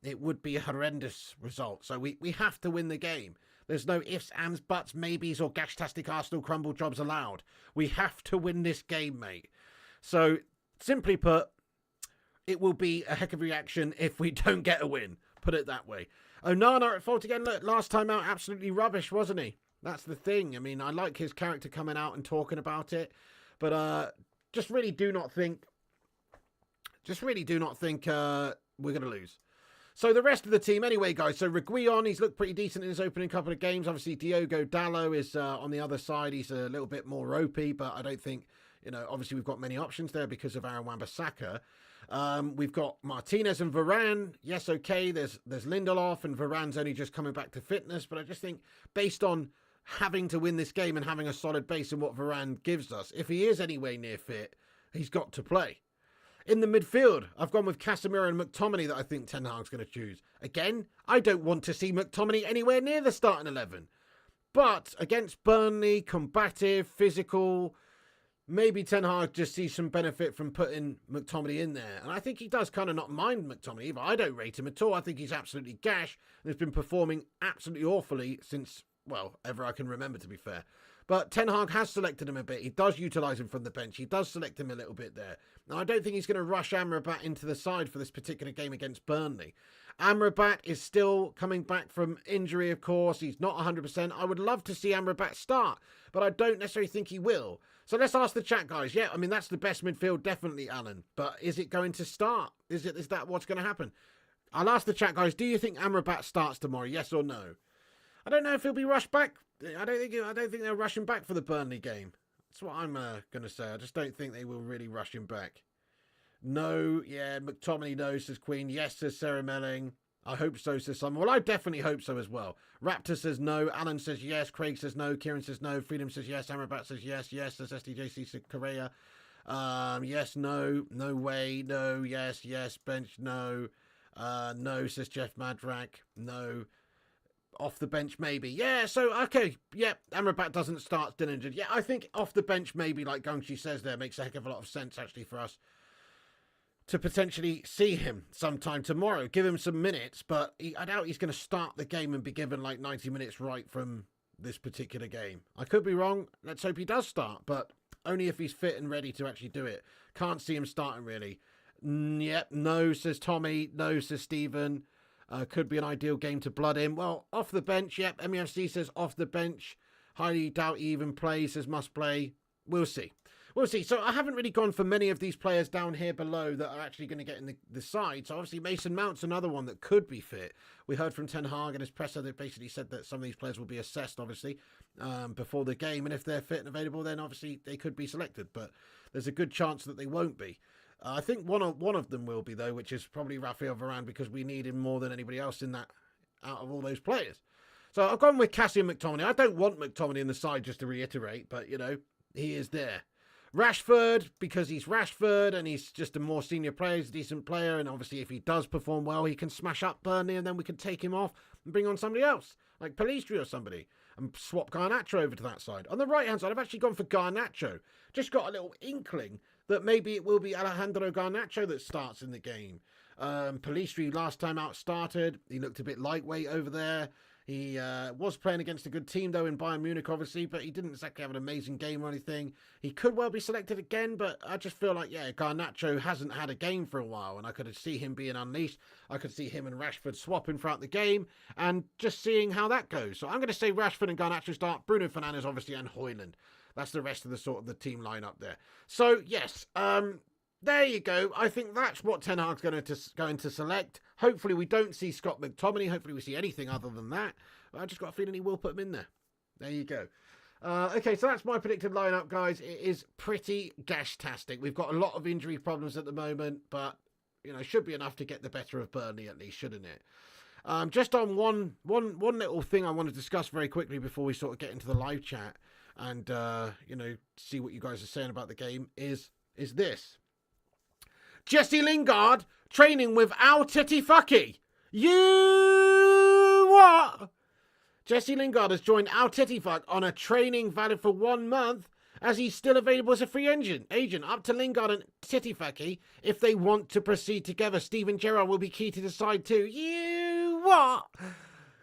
It would be a horrendous result. So we have to win the game. There's no ifs, ands, buts, maybes, or gashtastic Arsenal crumble jobs allowed. We have to win this game, mate. So, simply put, it will be a heck of a reaction if we don't get a win. Put it that way. Onana at fault again. Look, last time out, absolutely rubbish, wasn't he? That's the thing. I mean, I like his character coming out and talking about it. But just really do not think we're going to lose. So the rest of the team, anyway, guys. So Reguilon, he's looked pretty decent in his opening couple of games. Obviously, Diogo Dalot is on the other side. He's a little bit more ropey, but I don't think, obviously we've got many options there because of Aaron Wan-Bissaka. We've got Martinez and Varane. Yes, okay, there's Lindelof, and Varane's only just coming back to fitness. But I just think, based on having to win this game and having a solid base in what Varane gives us, if he is anywhere near fit, he's got to play. In the midfield, I've gone with Casemiro and McTominay that I think Ten Hag's going to choose. Again, I don't want to see McTominay anywhere near the starting 11. But against Burnley, combative, physical, maybe Ten Hag just sees some benefit from putting McTominay in there. And I think he does kind of not mind McTominay either. I don't rate him at all. I think he's absolutely gash and has been performing absolutely awfully since, well, ever I can remember, to be fair. But Ten Hag has selected him a bit. He does utilise him from the bench. He does select him a little bit there. Now, I don't think he's going to rush Amrabat into the side for this particular game against Burnley. Amrabat is still coming back from injury, of course. He's not 100%. I would love to see Amrabat start, but I don't necessarily think he will. So let's ask the chat, guys. Yeah, I mean, that's the best midfield, definitely, Alan. But is it going to start? Is that what's going to happen? I'll ask the chat, guys. Do you think Amrabat starts tomorrow? Yes or no? I don't know if he'll be rushed back. I don't think they'll rush him back for the Burnley game. That's what I'm going to say. I just don't think they will really rush him back. No, yeah, McTominay no, says Queen. Yes, says Sarah Melling. I hope so, says someone. Well, I definitely hope so as well. Raptor says no. Alan says yes. Craig says no. Kieran says no. Freedom says yes. Amrabat says yes. Yes, says SDJC, says Correa. Yes, no. No way. No, yes, yes. Bench, no. No, says Jeff Madrak. No. Off the bench, maybe. Yeah, so, okay. Yeah, Amrabat doesn't start, still injured. Yeah, I think off the bench, maybe, like Gongchi says there, makes a heck of a lot of sense, actually, for us to potentially see him sometime tomorrow. Give him some minutes, but I doubt he's going to start the game and be given, like, 90 minutes right from this particular game. I could be wrong. Let's hope he does start, but only if he's fit and ready to actually do it. Can't see him starting, really. Yep, no, says Tommy. No, says Stephen. Could be an ideal game to blood him. Well, off the bench, yep. MUFC says off the bench. Highly doubt he even plays, says must play. We'll see. We'll see. So I haven't really gone for many of these players down here below that are actually going to get in the side. So obviously Mason Mount's another one that could be fit. We heard from Ten Hag and his presser that basically said that some of these players will be assessed, obviously, before the game. And if they're fit and available, then obviously they could be selected. But there's a good chance that they won't be. I think one of them will be, though, which is probably Raphael Varane, because we need him more than anybody else in that, out of all those players. So I've gone with Cassie and McTominay. I don't want McTominay in the side, just to reiterate, but, he is there. Rashford, because he's Rashford and he's just a more senior player, he's a decent player, and obviously if he does perform well, he can smash up Burnley and then we can take him off and bring on somebody else, like Pellistri or somebody, and swap Garnacho over to that side. On the right-hand side, I've actually gone for Garnacho. Just got a little inkling that maybe it will be Alejandro Garnacho that starts in the game. Pellistri last time out started. He looked a bit lightweight over there. He was playing against a good team, though, in Bayern Munich, obviously, but he didn't exactly have an amazing game or anything. He could well be selected again, but I just feel like, yeah, Garnacho hasn't had a game for a while, and I could see him being unleashed. I could see him and Rashford swapping throughout the game, and just seeing how that goes. So I'm going to say Rashford and Garnacho start, Bruno Fernandes, obviously, and Højlund. That's the rest of the sort of the team lineup there. So, yes, there you go. I think that's what Ten Hag's going to select. Hopefully we don't see Scott McTominay. Hopefully we see anything other than that. But I just got a feeling he will put him in there. There you go. Okay, so that's my predicted lineup, guys. It is pretty gash-tastic. We've got a lot of injury problems at the moment, but You know, should be enough to get the better of Burnley at least, shouldn't it? Just on one little thing I want to discuss very quickly before we sort of get into the live chat and, you know, see what you guys are saying about the game is this. Jesse Lingard training with Al Titifucky. You what? Jesse Lingard has joined Al Titifuck on a training valid for 1 month as he's still available as a free agent. Up to Lingard and Titifucky if they want to proceed together. Steven Gerrard will be key to decide too. You what?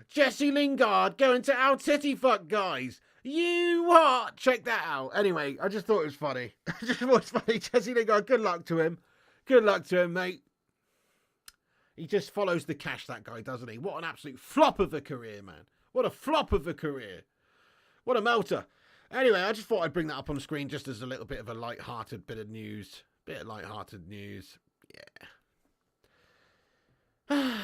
Jesse Lingard going to Al Titifuck, guys. You what? Check that out. Anyway, I just thought it was funny. I just thought it was funny. Jesse Lingard, good luck to him. Good luck to him, mate. He just follows the cash, that guy, doesn't he? What an absolute flop of a career, man. What a flop of a career. What a melter. Anyway, I just thought I'd bring that up on the screen just as a little bit of a light-hearted bit of news. Bit of light-hearted news. Yeah.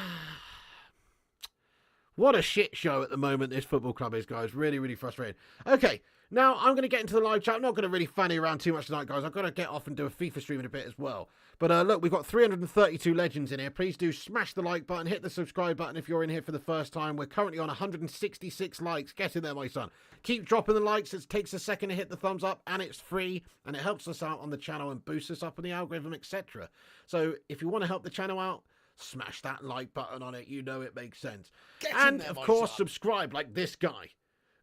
What a shit show at the moment this football club is, guys. Really, really frustrating. Okay, now I'm going to get into the live chat. I'm not going to really fanny around too much tonight, guys. I've got to get off and do a FIFA stream in a bit as well. But look, we've got 332 legends in here. Please do smash the like button, hit the subscribe button if you're in here for the first time. We're currently on 166 likes. Get in there, my son. Keep dropping the likes. It takes a second to hit the thumbs up, and it's free, and it helps us out on the channel and boosts us up on the algorithm, etc. So if you want to help the channel out, smash that like button on it. You know it makes sense. And of course, subscribe like this guy.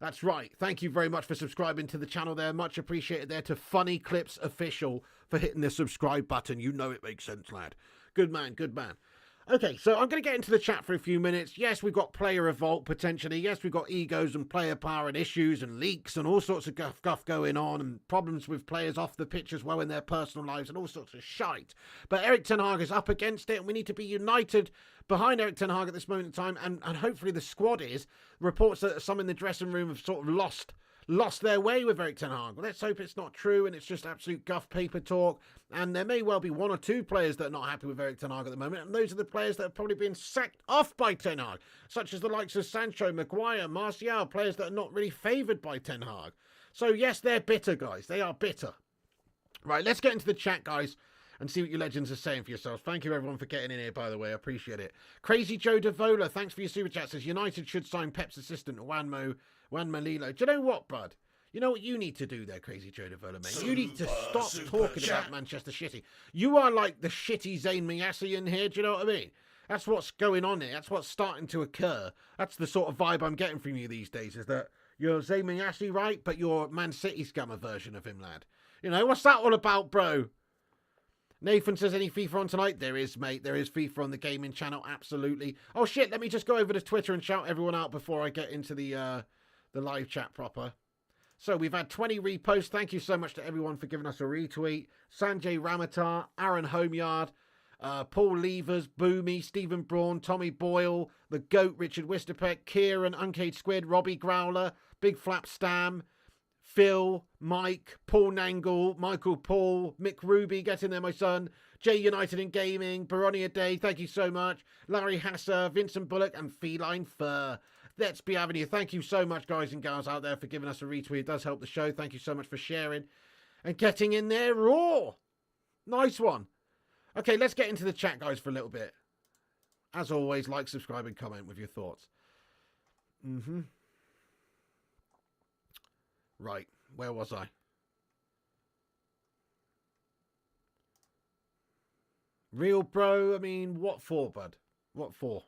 That's right. Thank you very much for subscribing to the channel there. Much appreciated there to Funny Clips Official for hitting the subscribe button. You know it makes sense, lad. Good man, good man. Okay, so I'm going to get into the chat for a few minutes. Yes, we've got player revolt potentially. Yes, we've got egos and player power and issues and leaks and all sorts of guff going on and problems with players off the pitch as well in their personal lives and all sorts of shite. But Erik ten Hag is up against it and we need to be united behind Erik ten Hag at this moment in time, and hopefully the squad is. Reports that some in the dressing room have sort of lost their way with Erik ten Hag. Well, let's hope it's not true and it's just absolute guff paper talk. And there may well be 1 or 2 players that are not happy with Erik ten Hag at the moment, and those are the players that have probably been sacked off by ten Hag, such as the likes of Sancho, Maguire, Martial, players that are not really favoured by ten Hag. So yes, they're bitter, guys. They are bitter. Right, let's get into the chat, guys, and see what you legends are saying for yourselves. Thank you, everyone, for getting in here, by the way. I appreciate it. Crazy Joe Davola, thanks for your super chat. Says, United should sign Pep's assistant, Juan Malilo. Do you know what, bud? You know what you need to do there, Crazy Joe Davola, mate? You need to stop talking about Manchester shitty. You are like the shitty Zayn Miyasi in here, do you know what I mean? That's what's going on here. That's what's starting to occur. That's the sort of vibe I'm getting from you these days, is that you're Zayn Miyasi, right? But you're Man City scammer version of him, lad. You know, what's that all about, bro? Nathan says, any FIFA on tonight? There is, mate. There is FIFA on the gaming channel, absolutely. Oh, shit, let me just go over to Twitter and shout everyone out before I get into the live chat proper. So we've had 20 reposts. Thank you so much to everyone for giving us a retweet. Sanjay Ramatar, Aaron Homeyard, Paul Levers, Boomy, Stephen Braun, Tommy Boyle, The Goat, Richard Wisterpeck, Kieran, Uncaged Squid, Robbie Growler, Big Flap Stam, Phil, Mike, Paul Nangle, Michael Paul, Mick Ruby, get in there, my son, J United in Gaming, Baronia Day, thank you so much, Larry Hasser, Vincent Bullock, and Feline Fur. Let's be having you. Thank you so much, guys and gals out there, for giving us a retweet. It does help the show. Thank you so much for sharing and getting in there raw. Nice one. Okay, let's get into the chat, guys, for a little bit. As always, like, subscribe, and comment with your thoughts. Right, where was I? Real bro, I mean, what for, bud? What for?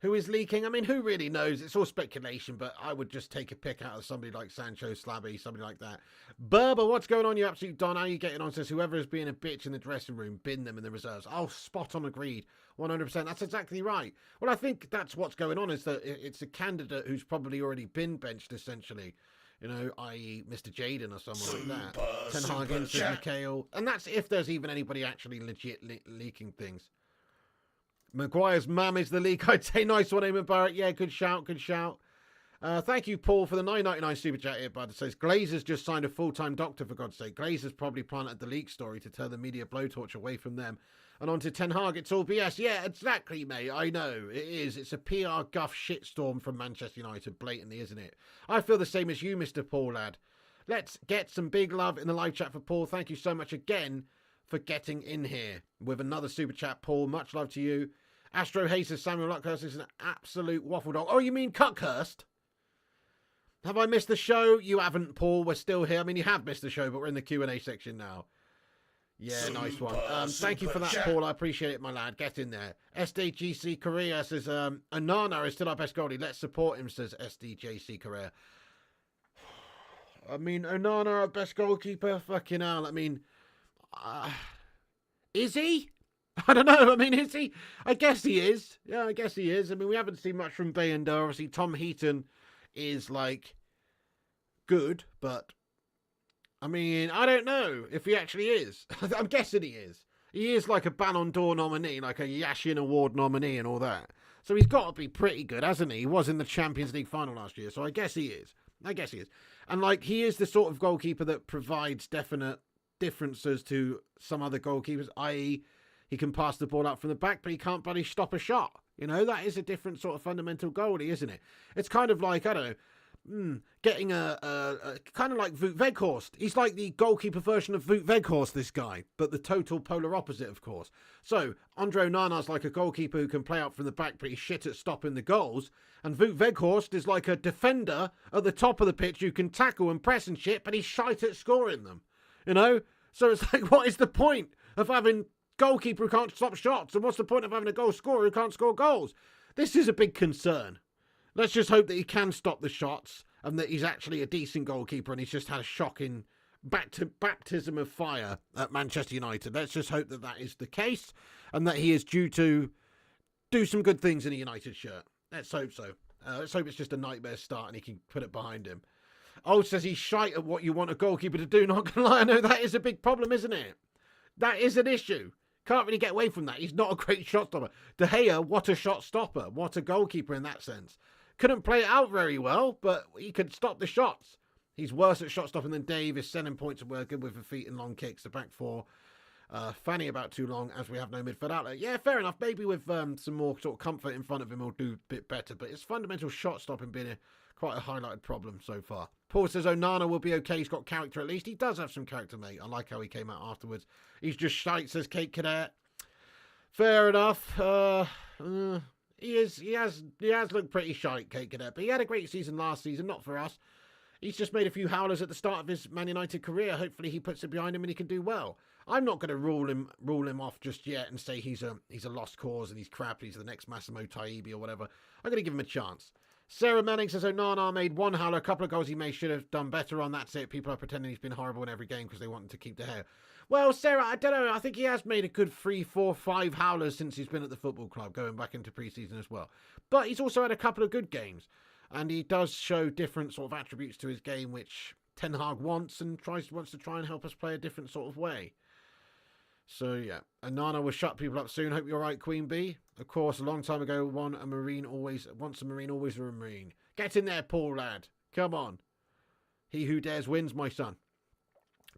Who is leaking? I mean, who really knows? It's all speculation, but I would just take a pick out of somebody like Sancho, Slabby, somebody like that. Berber, what's going on, you absolute don? How are you getting on? Says, whoever is being a bitch in the dressing room, bin them in the reserves. Oh, spot on, agreed. 100%. That's exactly right. Well, I think that's what's going on, is that it's a candidate who's probably already been benched, essentially. You know, i.e. Mr. Jaden or someone like that. Ten Hag, Mikhail. And that's if there's even anybody actually legit leaking things. Maguire's mum is the leak. I'd say nice one, Eamon Barrett. Yeah, good shout, good shout. Thank you, Paul, for the $9.99 super chat here, bud. It says, Glazers just signed a full-time doctor, for God's sake. Glazers probably planted the leak story to turn the media blowtorch away from them. And on to Ten Hag, it's all BS. Yeah, exactly, mate. I know. It is. It's a PR guff shitstorm from Manchester United, blatantly, isn't it? I feel the same as you, Mr. Paul, lad. Let's get some big love in the live chat for Paul. Thank you so much again for getting in here with another super chat, Paul. Much love to you. Astro Hayes says Samuel Luckhurst is an absolute waffle dog. Oh, you mean Cuckhurst? Have I missed the show? You haven't, Paul. We're still here. I mean, you have missed the show, but we're in the Q&A section now. Yeah, nice one. Thank you for that, Paul. I appreciate it, my lad. Get in there. SDGC Korea says, Onana is still our best goalie. Let's support him, says SDJC Korea. I mean, Onana, our best goalkeeper? Fucking hell. I mean, is he? I don't know. I mean, is he? I guess he is. Yeah, I guess he is. I mean, we haven't seen much from Bayender. Obviously, Tom Heaton is, like, good, but I mean, I don't know if he actually is. I'm guessing he is. He is like a Ballon d'Or nominee, like a Yashin Award nominee and all that. So he's got to be pretty good, hasn't he? He was in the Champions League final last year, so I guess he is. And, like, he is the sort of goalkeeper that provides definite differences to some other goalkeepers, i.e., he can pass the ball out from the back, but he can't bloody stop a shot. You know, that is a different sort of fundamental goalie, isn't it? It's kind of like, I don't know, getting a kind of like Wout Weghorst. He's like the goalkeeper version of Wout Weghorst, this guy, but the total polar opposite, of course. So, Andre Onana's like a goalkeeper who can play out from the back, but he's shit at stopping the goals. And Wout Weghorst is like a defender at the top of the pitch who can tackle and press and shit, but he's shite at scoring them. You know? So it's like, what is the point of having goalkeeper who can't stop shots? And what's the point of having a goal scorer who can't score goals? This is a big concern. Let's just hope that he can stop the shots and that he's actually a decent goalkeeper and he's just had a shocking baptism of fire at Manchester United. Let's just hope that that is the case and that he is due to do some good things in a United shirt. Let's hope so. Let's hope it's just a nightmare start and he can put it behind him. Oh, says he's shite at what you want a goalkeeper to do. Not going to lie, I know that is a big problem, isn't it? That is an issue. Can't really get away from that. He's not a great shot stopper. De Gea, what a shot stopper. What a goalkeeper in that sense. Couldn't play it out very well, but he could stop the shots. He's worse at shot stopping than Dave. His sending points are good with the feet and long kicks. The back four, fanny about too long as we have no midfield outlet. Yeah, fair enough. Maybe with some more sort of comfort in front of him, he'll do a bit better. But his fundamental shot stopping being quite a highlighted problem so far. Paul says Onana will be okay. He's got character at least. He does have some character, mate. I like how he came out afterwards. He's just shite, says Kate Cadet. Fair enough. He has looked pretty shite, Kate Cadet, but he had a great season last season, not for us. He's just made a few howlers at the start of his Man United career. Hopefully he puts it behind him and he can do well. I'm not going to rule him off just yet and say he's a lost cause and he's crap. He's the next Massimo Taibbi or whatever. I'm going to give him a chance. Sarah Manning says Onana made one howler, a couple of goals he should have done better on. That's it. People are pretending he's been horrible in every game because they want him to keep the hair. Well, Sarah, I don't know. I think he has made a good 3, 4, 5 howlers since he's been at the football club, going back into pre-season as well. But he's also had a couple of good games. And he does show different sort of attributes to his game, which Ten Hag wants and wants to try and help us play a different sort of way. So, yeah. Onana will shut people up soon. Hope you're right, Queen Bee. Of course, a long time ago, once a Marine, always a Marine. Get in there, Paul lad. Come on. He who dares wins, my son.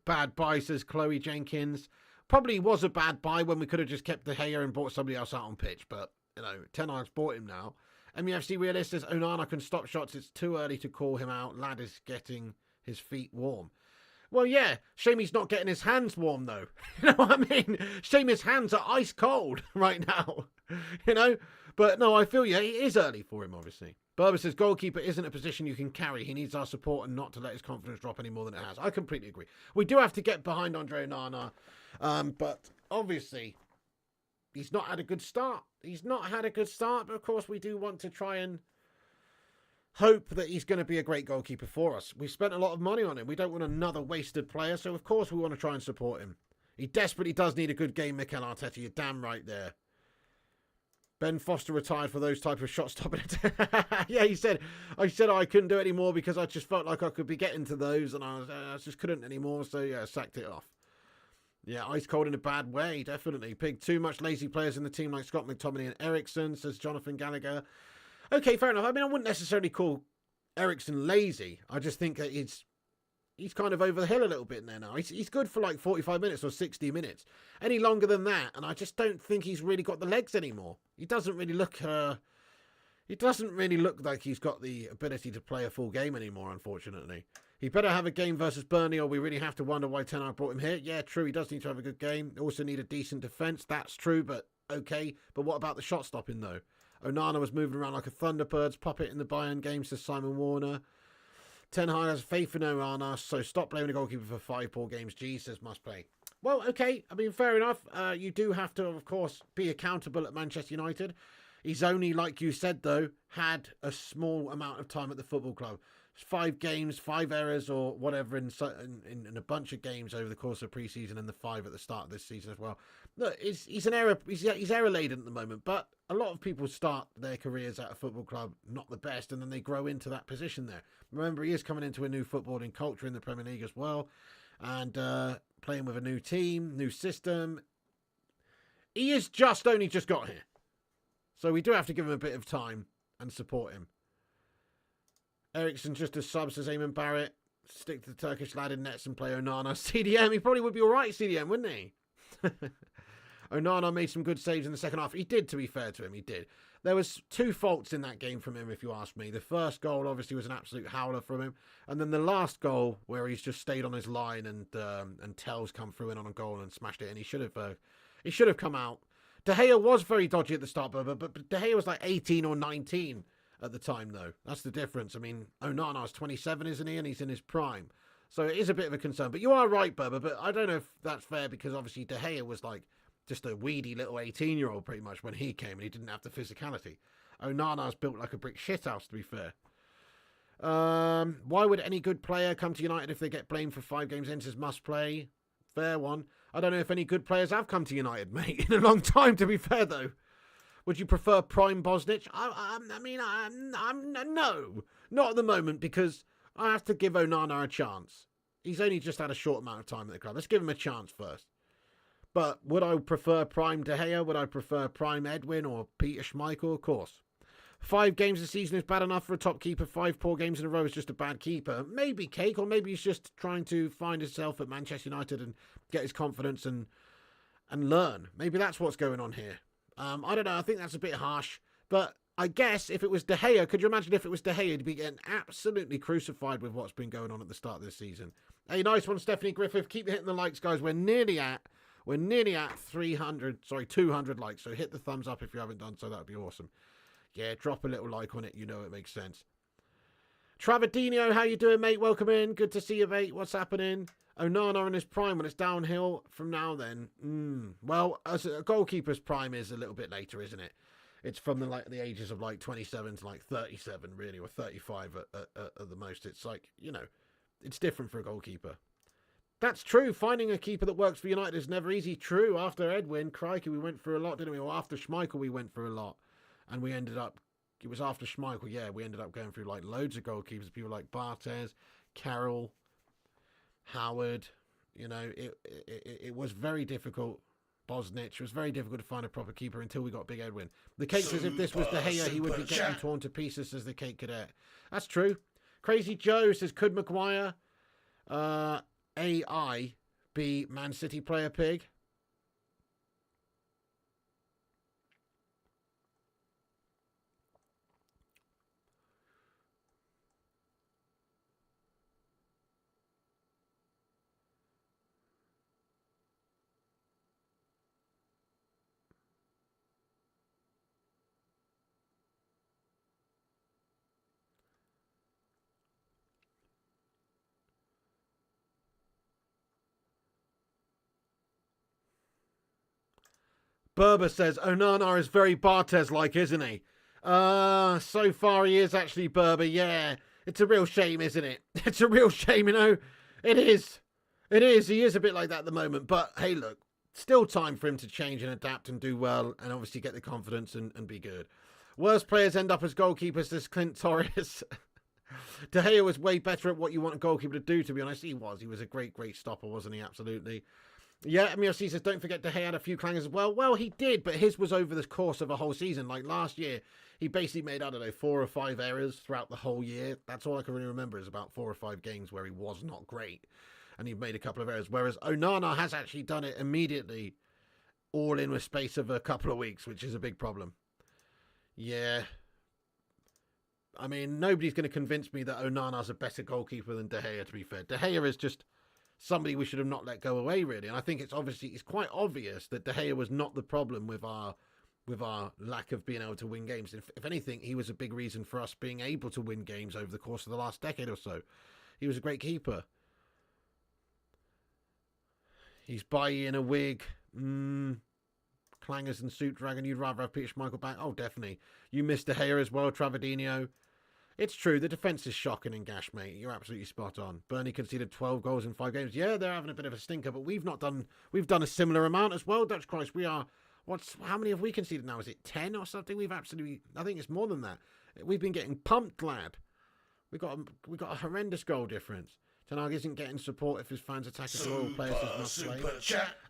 Bad buy, says Chloe Jenkins. Probably was a bad buy when we could have just kept De Gea and bought somebody else out on pitch. But, you know, Ten Hag's bought him now. MUFC Realist says Onana can stop shots. It's too early to call him out. Lad is getting his feet warm. Well, yeah. Shame he's not getting his hands warm, though. You know what I mean? Shame his hands are ice cold right now. You know? But, no, I feel, yeah, it is early for him, obviously. Berber says goalkeeper isn't a position you can carry. He needs our support and not to let his confidence drop any more than it has. I completely agree. We do have to get behind Andre Onana. But, obviously, he's not had a good start. But, of course, we do want to try and hope that he's going to be a great goalkeeper for us. We spent a lot of money on him. We don't want another wasted player, so of course we want to try and support him. He desperately does need a good game, Mikel Arteta. You're damn right there. Ben Foster retired for those type of shot stopping. Yeah, I said I couldn't do it anymore because I just felt like I could be getting to those and I just couldn't anymore, so yeah, sacked it off. Yeah, ice cold in a bad way, definitely. Pig, too much lazy players in the team like Scott McTominay and Ericsson, says Jonathan Gallagher. Okay, fair enough. I mean, I wouldn't necessarily call Ericsson lazy. I just think that he's kind of over the hill a little bit there now. He's good for like 45 minutes or 60 minutes. Any longer than that, and I just don't think he's really got the legs anymore. He doesn't really look... He doesn't really look like he's got the ability to play a full game anymore, unfortunately. He better have a game versus Burnley or we really have to wonder why Ten Hag brought him here. Yeah, true, he does need to have a good game. Also need a decent defence. That's true, but okay. But what about the shot stopping, though? Onana was moving around like a Thunderbird's puppet in the Bayern game, says Simon Warner. Ten Hag has faith in Onana, so stop blaming the goalkeeper for 5 poor games. Jesus must play. Well, okay, I mean, fair enough. You do have to, of course, be accountable at Manchester United. He's only, like you said, though, had a small amount of time at the football club. 5 games, 5 errors or whatever in a bunch of games over the course of pre-season and the 5 at the start of this season as well. Look, he's error-laden at the moment, but a lot of people start their careers at a football club not the best and then they grow into that position there. Remember, he is coming into a new footballing culture in the Premier League as well and playing with a new team, new system. He is only just got here. So we do have to give him a bit of time and support him. Ericsson just a sub, says Eamon Barrett. Stick to the Turkish lad in nets and play Onana. CDM, he probably would be all right, CDM, wouldn't he? Onana made some good saves in the second half. He did, to be fair to him, he did. There was 2 faults in that game from him, if you ask me. The first goal, obviously, was an absolute howler from him. And then the last goal, where he's just stayed on his line and Tell's come through in on a goal and smashed it. And he should have come out. De Gea was very dodgy at the start, but De Gea was like 18 or 19 at the time, though. That's the difference. I mean, Onana's 27, isn't he? And he's in his prime. So it is a bit of a concern. But you are right, Berber, but I don't know if that's fair because obviously De Gea was like just a weedy little 18-year-old pretty much when he came and he didn't have the physicality. Onana's built like a brick shithouse, to be fair. Why would any good player come to United if they get blamed for 5 games in? Says must play. Fair one. I don't know if any good players have come to United, mate, in a long time, to be fair, though. Would you prefer prime Bosnich? No. Not at the moment, because I have to give Onana a chance. He's only just had a short amount of time at the club. Let's give him a chance first. But would I prefer prime De Gea? Would I prefer prime Edwin or Peter Schmeichel? Of course. 5 games a season is bad enough for a top keeper. 5 poor games in a row is just a bad keeper. Maybe Cake, or maybe he's just trying to find himself at Manchester United and get his confidence and learn. Maybe that's what's going on here. I don't know. I think that's a bit harsh. But I guess if it was De Gea, could you imagine if it was De Gea, he'd be getting absolutely crucified with what's been going on at the start of this season. Hey, nice one, Stephanie Griffith. Keep hitting the likes, guys. We're nearly at 200 likes. So hit the thumbs up if you haven't done so. That would be awesome. Yeah, drop a little like on it. You know it makes sense. Travadinho, how you doing, mate? Welcome in. Good to see you, mate. What's happening? Onana in his prime when it's downhill from now then. Well, as a goalkeeper's prime is a little bit later, isn't it? It's from the ages of like 27 to like 37, really, or 35 at the most. It's like, you know, it's different for a goalkeeper. That's true. Finding a keeper that works for United is never easy. True. After Edwin, crikey, we went through a lot, didn't we? Or after Schmeichel, we went through a lot. And we ended up, it was after Schmeichel, yeah, we ended up going through like loads of goalkeepers, people like Barthez, Carroll, Howard. You know, it was very difficult. Bosnich, it was very difficult to find a proper keeper until we got Big Edwin. The Cake says if this was De Gea, he would be getting torn to pieces, says the Cake Cadet. That's true. Crazy Joe says, could Maguire AI be Man City player pig? Berber says, Onana is very Barthez-like, isn't he? So far he is actually, Berber, yeah. It's a real shame, isn't it? It's a real shame, you know. It is. It is. He is a bit like that at the moment. But, hey, look, still time for him to change and adapt and do well and obviously get the confidence and be good. Worst players end up as goalkeepers, says Clint Torres. De Gea was way better at what you want a goalkeeper to do, to be honest. He was. He was a great, great stopper, wasn't he? Absolutely. Yeah, MUFC says, don't forget De Gea had a few clangers as well. Well, he did, but his was over the course of a whole season. Like last year, he basically made, I don't know, 4 or 5 errors throughout the whole year. That's all I can really remember is about 4 or 5 games where he was not great. And he made a couple of errors. Whereas Onana has actually done it immediately, all in the space of a couple of weeks, which is a big problem. Yeah. I mean, nobody's going to convince me that Onana's a better goalkeeper than De Gea, to be fair. De Gea is just somebody we should have not let go away, really. And I think it's quite obvious that De Gea was not the problem with our lack of being able to win games. If anything, he was a big reason for us being able to win games over the course of the last decade or so. He was a great keeper. He's Bailly in a wig. Clangers and Suit Dragon. You'd rather have Peter Schmeichel back? Oh, definitely. You missed De Gea as well, Travadinho. It's true. The defence is shocking in Gash, mate. You're absolutely spot on. Burnley conceded 12 goals in 5 games. Yeah, they're having a bit of a stinker, but we've done a similar amount as well, Dutch Christ. We are... How many have we conceded now? Is it 10 or something? I think it's more than that. We've been getting pumped, lad. We got a horrendous goal difference. Ten Hag isn't getting support if his fans attack his loyal players.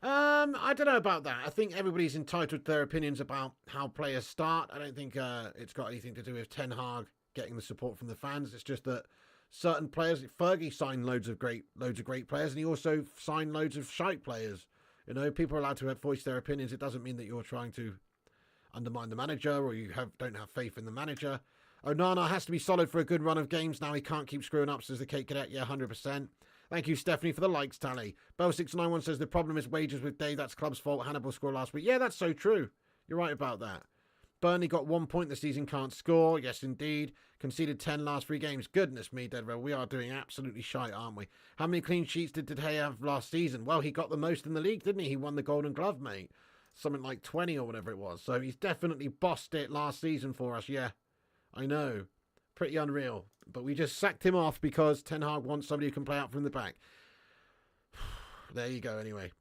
I don't know about that. I think everybody's entitled to their opinions about how players start. I don't think it's got anything to do with Ten Hag getting the support from the fans. It's just that certain players, Fergie signed loads of great players, and he also signed loads of shite players. You know, people are allowed to voice their opinions. It doesn't mean that you're trying to undermine the manager or you don't have faith in the manager. Onana has to be solid for a good run of games. Now he can't keep screwing up, says the Kate Cadet. Yeah, 100%. Thank you, Stephanie, for the likes tally. Bell691 says the problem is wages with Dave. That's club's fault. Hannibal scored last week. Yeah, that's so true. You're right about that. Burnley got 1 point this season, can't score. Yes, indeed. Conceded 10 last 3 games. Goodness me, Deadrell. We are doing absolutely shite, aren't we? How many clean sheets did De Gea have last season? Well, he got the most in the league, didn't he? He won the Golden Glove, mate. Something like 20 or whatever it was. So he's definitely bossed it last season for us. Yeah, I know. Pretty unreal. But we just sacked him off because Ten Hag wants somebody who can play out from the back. There you go, anyway.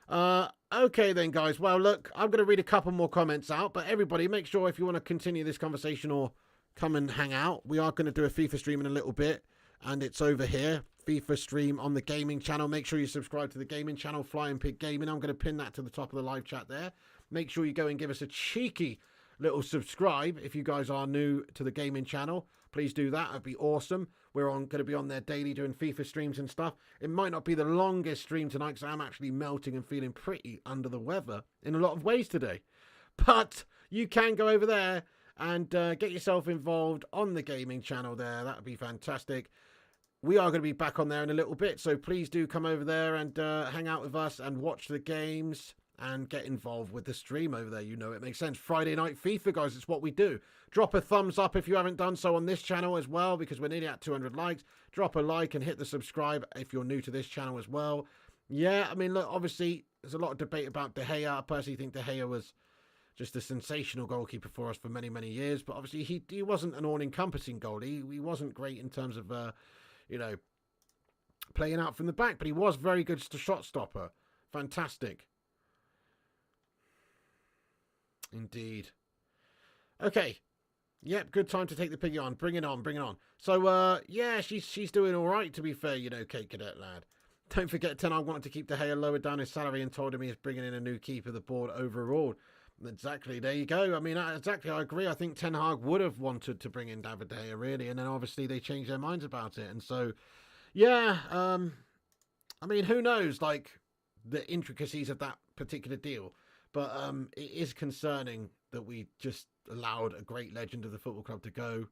Okay then, guys. Well, look, I'm going to read a couple more comments out, but everybody, make sure if you want to continue this conversation or come and hang out, we are going to do a FIFA stream in a little bit, and it's over here. FIFA stream on the gaming channel. Make sure you subscribe to the gaming channel, Flying Pig Gaming. I'm going to pin that to the top of the live chat there. Make sure you go and give us a cheeky little subscribe if you guys are new to the gaming channel. Please do that. That'd be awesome. We're going to be on there daily doing FIFA streams and stuff. It might not be the longest stream tonight because I'm actually melting and feeling pretty under the weather in a lot of ways today. But you can go over there and get yourself involved on the gaming channel there. That would be fantastic. We are going to be back on there in a little bit, so please do come over there and hang out with us and watch the games and get involved with the stream over there. You know it makes sense. Friday night FIFA, guys, it's what we do. Drop a thumbs up if you haven't done so on this channel as well, because we're nearly at 200 likes. Drop a like and hit the subscribe if you're new to this channel as well. Yeah, I mean, look, obviously, there's a lot of debate about De Gea. I personally think De Gea was just a sensational goalkeeper for us for many, many years. But obviously, he wasn't an all-encompassing goalie. He wasn't great in terms of, you know, playing out from the back. But he was very good as a shot stopper. Fantastic. Indeed. Okay. Yep, good time to take the piggy on. Bring it on, bring it on. So, yeah, she's doing all right, to be fair, you know, Kate Cadet lad. Don't forget, Ten Hag wanted to keep De Gea lower down his salary and told him he's bringing in a new keeper. The board overruled. Exactly, there you go. I mean, exactly, I agree. I think Ten Hag would have wanted to bring in David De Gea, really, and then obviously they changed their minds about it. And so, yeah, I mean, who knows, like, the intricacies of that particular deal. But it is concerning that we just allowed a great legend of the football club to go.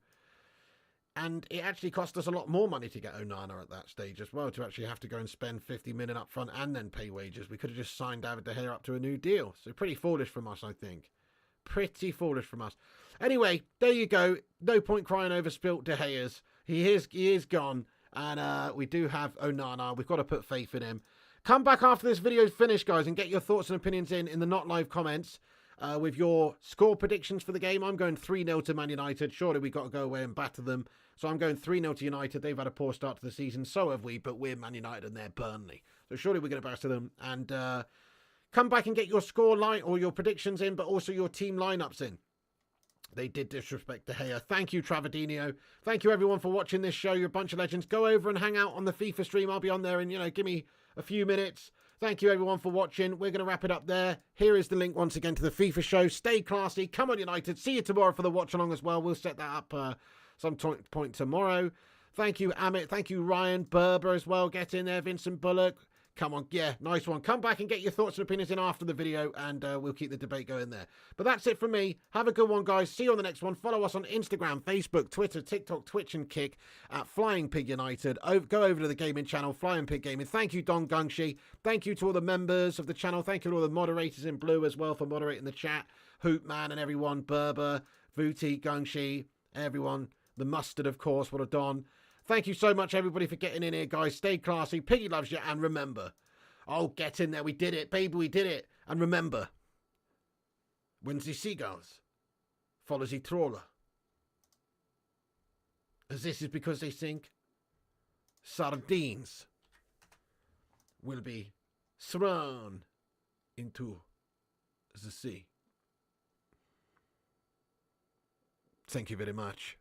And it actually cost us a lot more money to get Onana at that stage as well, to actually have to go and spend 50 million up front and then pay wages. We could have just signed David De Gea up to a new deal. So pretty foolish from us, I think. Pretty foolish from us. Anyway, there you go. No point crying over spilt De Gea's. He is gone. And we do have Onana. We've got to put faith in him. Come back after this video is finished, guys, and get your thoughts and opinions in the not live comments with your score predictions for the game. I'm going 3-0 to Man United. Surely we've got to go away and batter them. So I'm going 3-0 to United. They've had a poor start to the season. So have we, but we're Man United and they're Burnley. So surely we're going to batter them. And come back and get your score line or your predictions in, but also your team lineups in. They did disrespect De Gea. Thank you, Travadinho. Thank you, everyone, for watching this show. You're a bunch of legends. Go over and hang out on the FIFA stream. I'll be on there and, you know, give me a few minutes. Thank you, everyone, for watching. We're going to wrap it up there. Here is the link once again to the FIFA show. Stay classy. Come on, United. See you tomorrow for the watch-along as well. We'll set that up some point tomorrow. Thank you, Amit. Thank you, Ryan. Berber as well. Get in there. Vincent Bullock. Come on, yeah, nice one. Come back and get your thoughts and opinions in after the video, and we'll keep the debate going there. But that's it from me. Have a good one, guys. See you on the next one. Follow us on Instagram, Facebook, Twitter, TikTok, Twitch, and Kick at Flying Pig United. Go over to the gaming channel, Flying Pig Gaming. Thank you, Don Gungshi. Thank you to all the members of the channel. Thank you to all the moderators in blue as well for moderating the chat. Hoopman and everyone, Berber, Vuti, Gungshi, everyone. The Mustard, of course, what a Don. Thank you so much, everybody, for getting in here, guys. Stay classy. Piggy loves you. And remember, oh, get in there. We did it, baby. We did it. And remember, when the seagulls follow the trawler, as this is because they think sardines will be thrown into the sea. Thank you very much.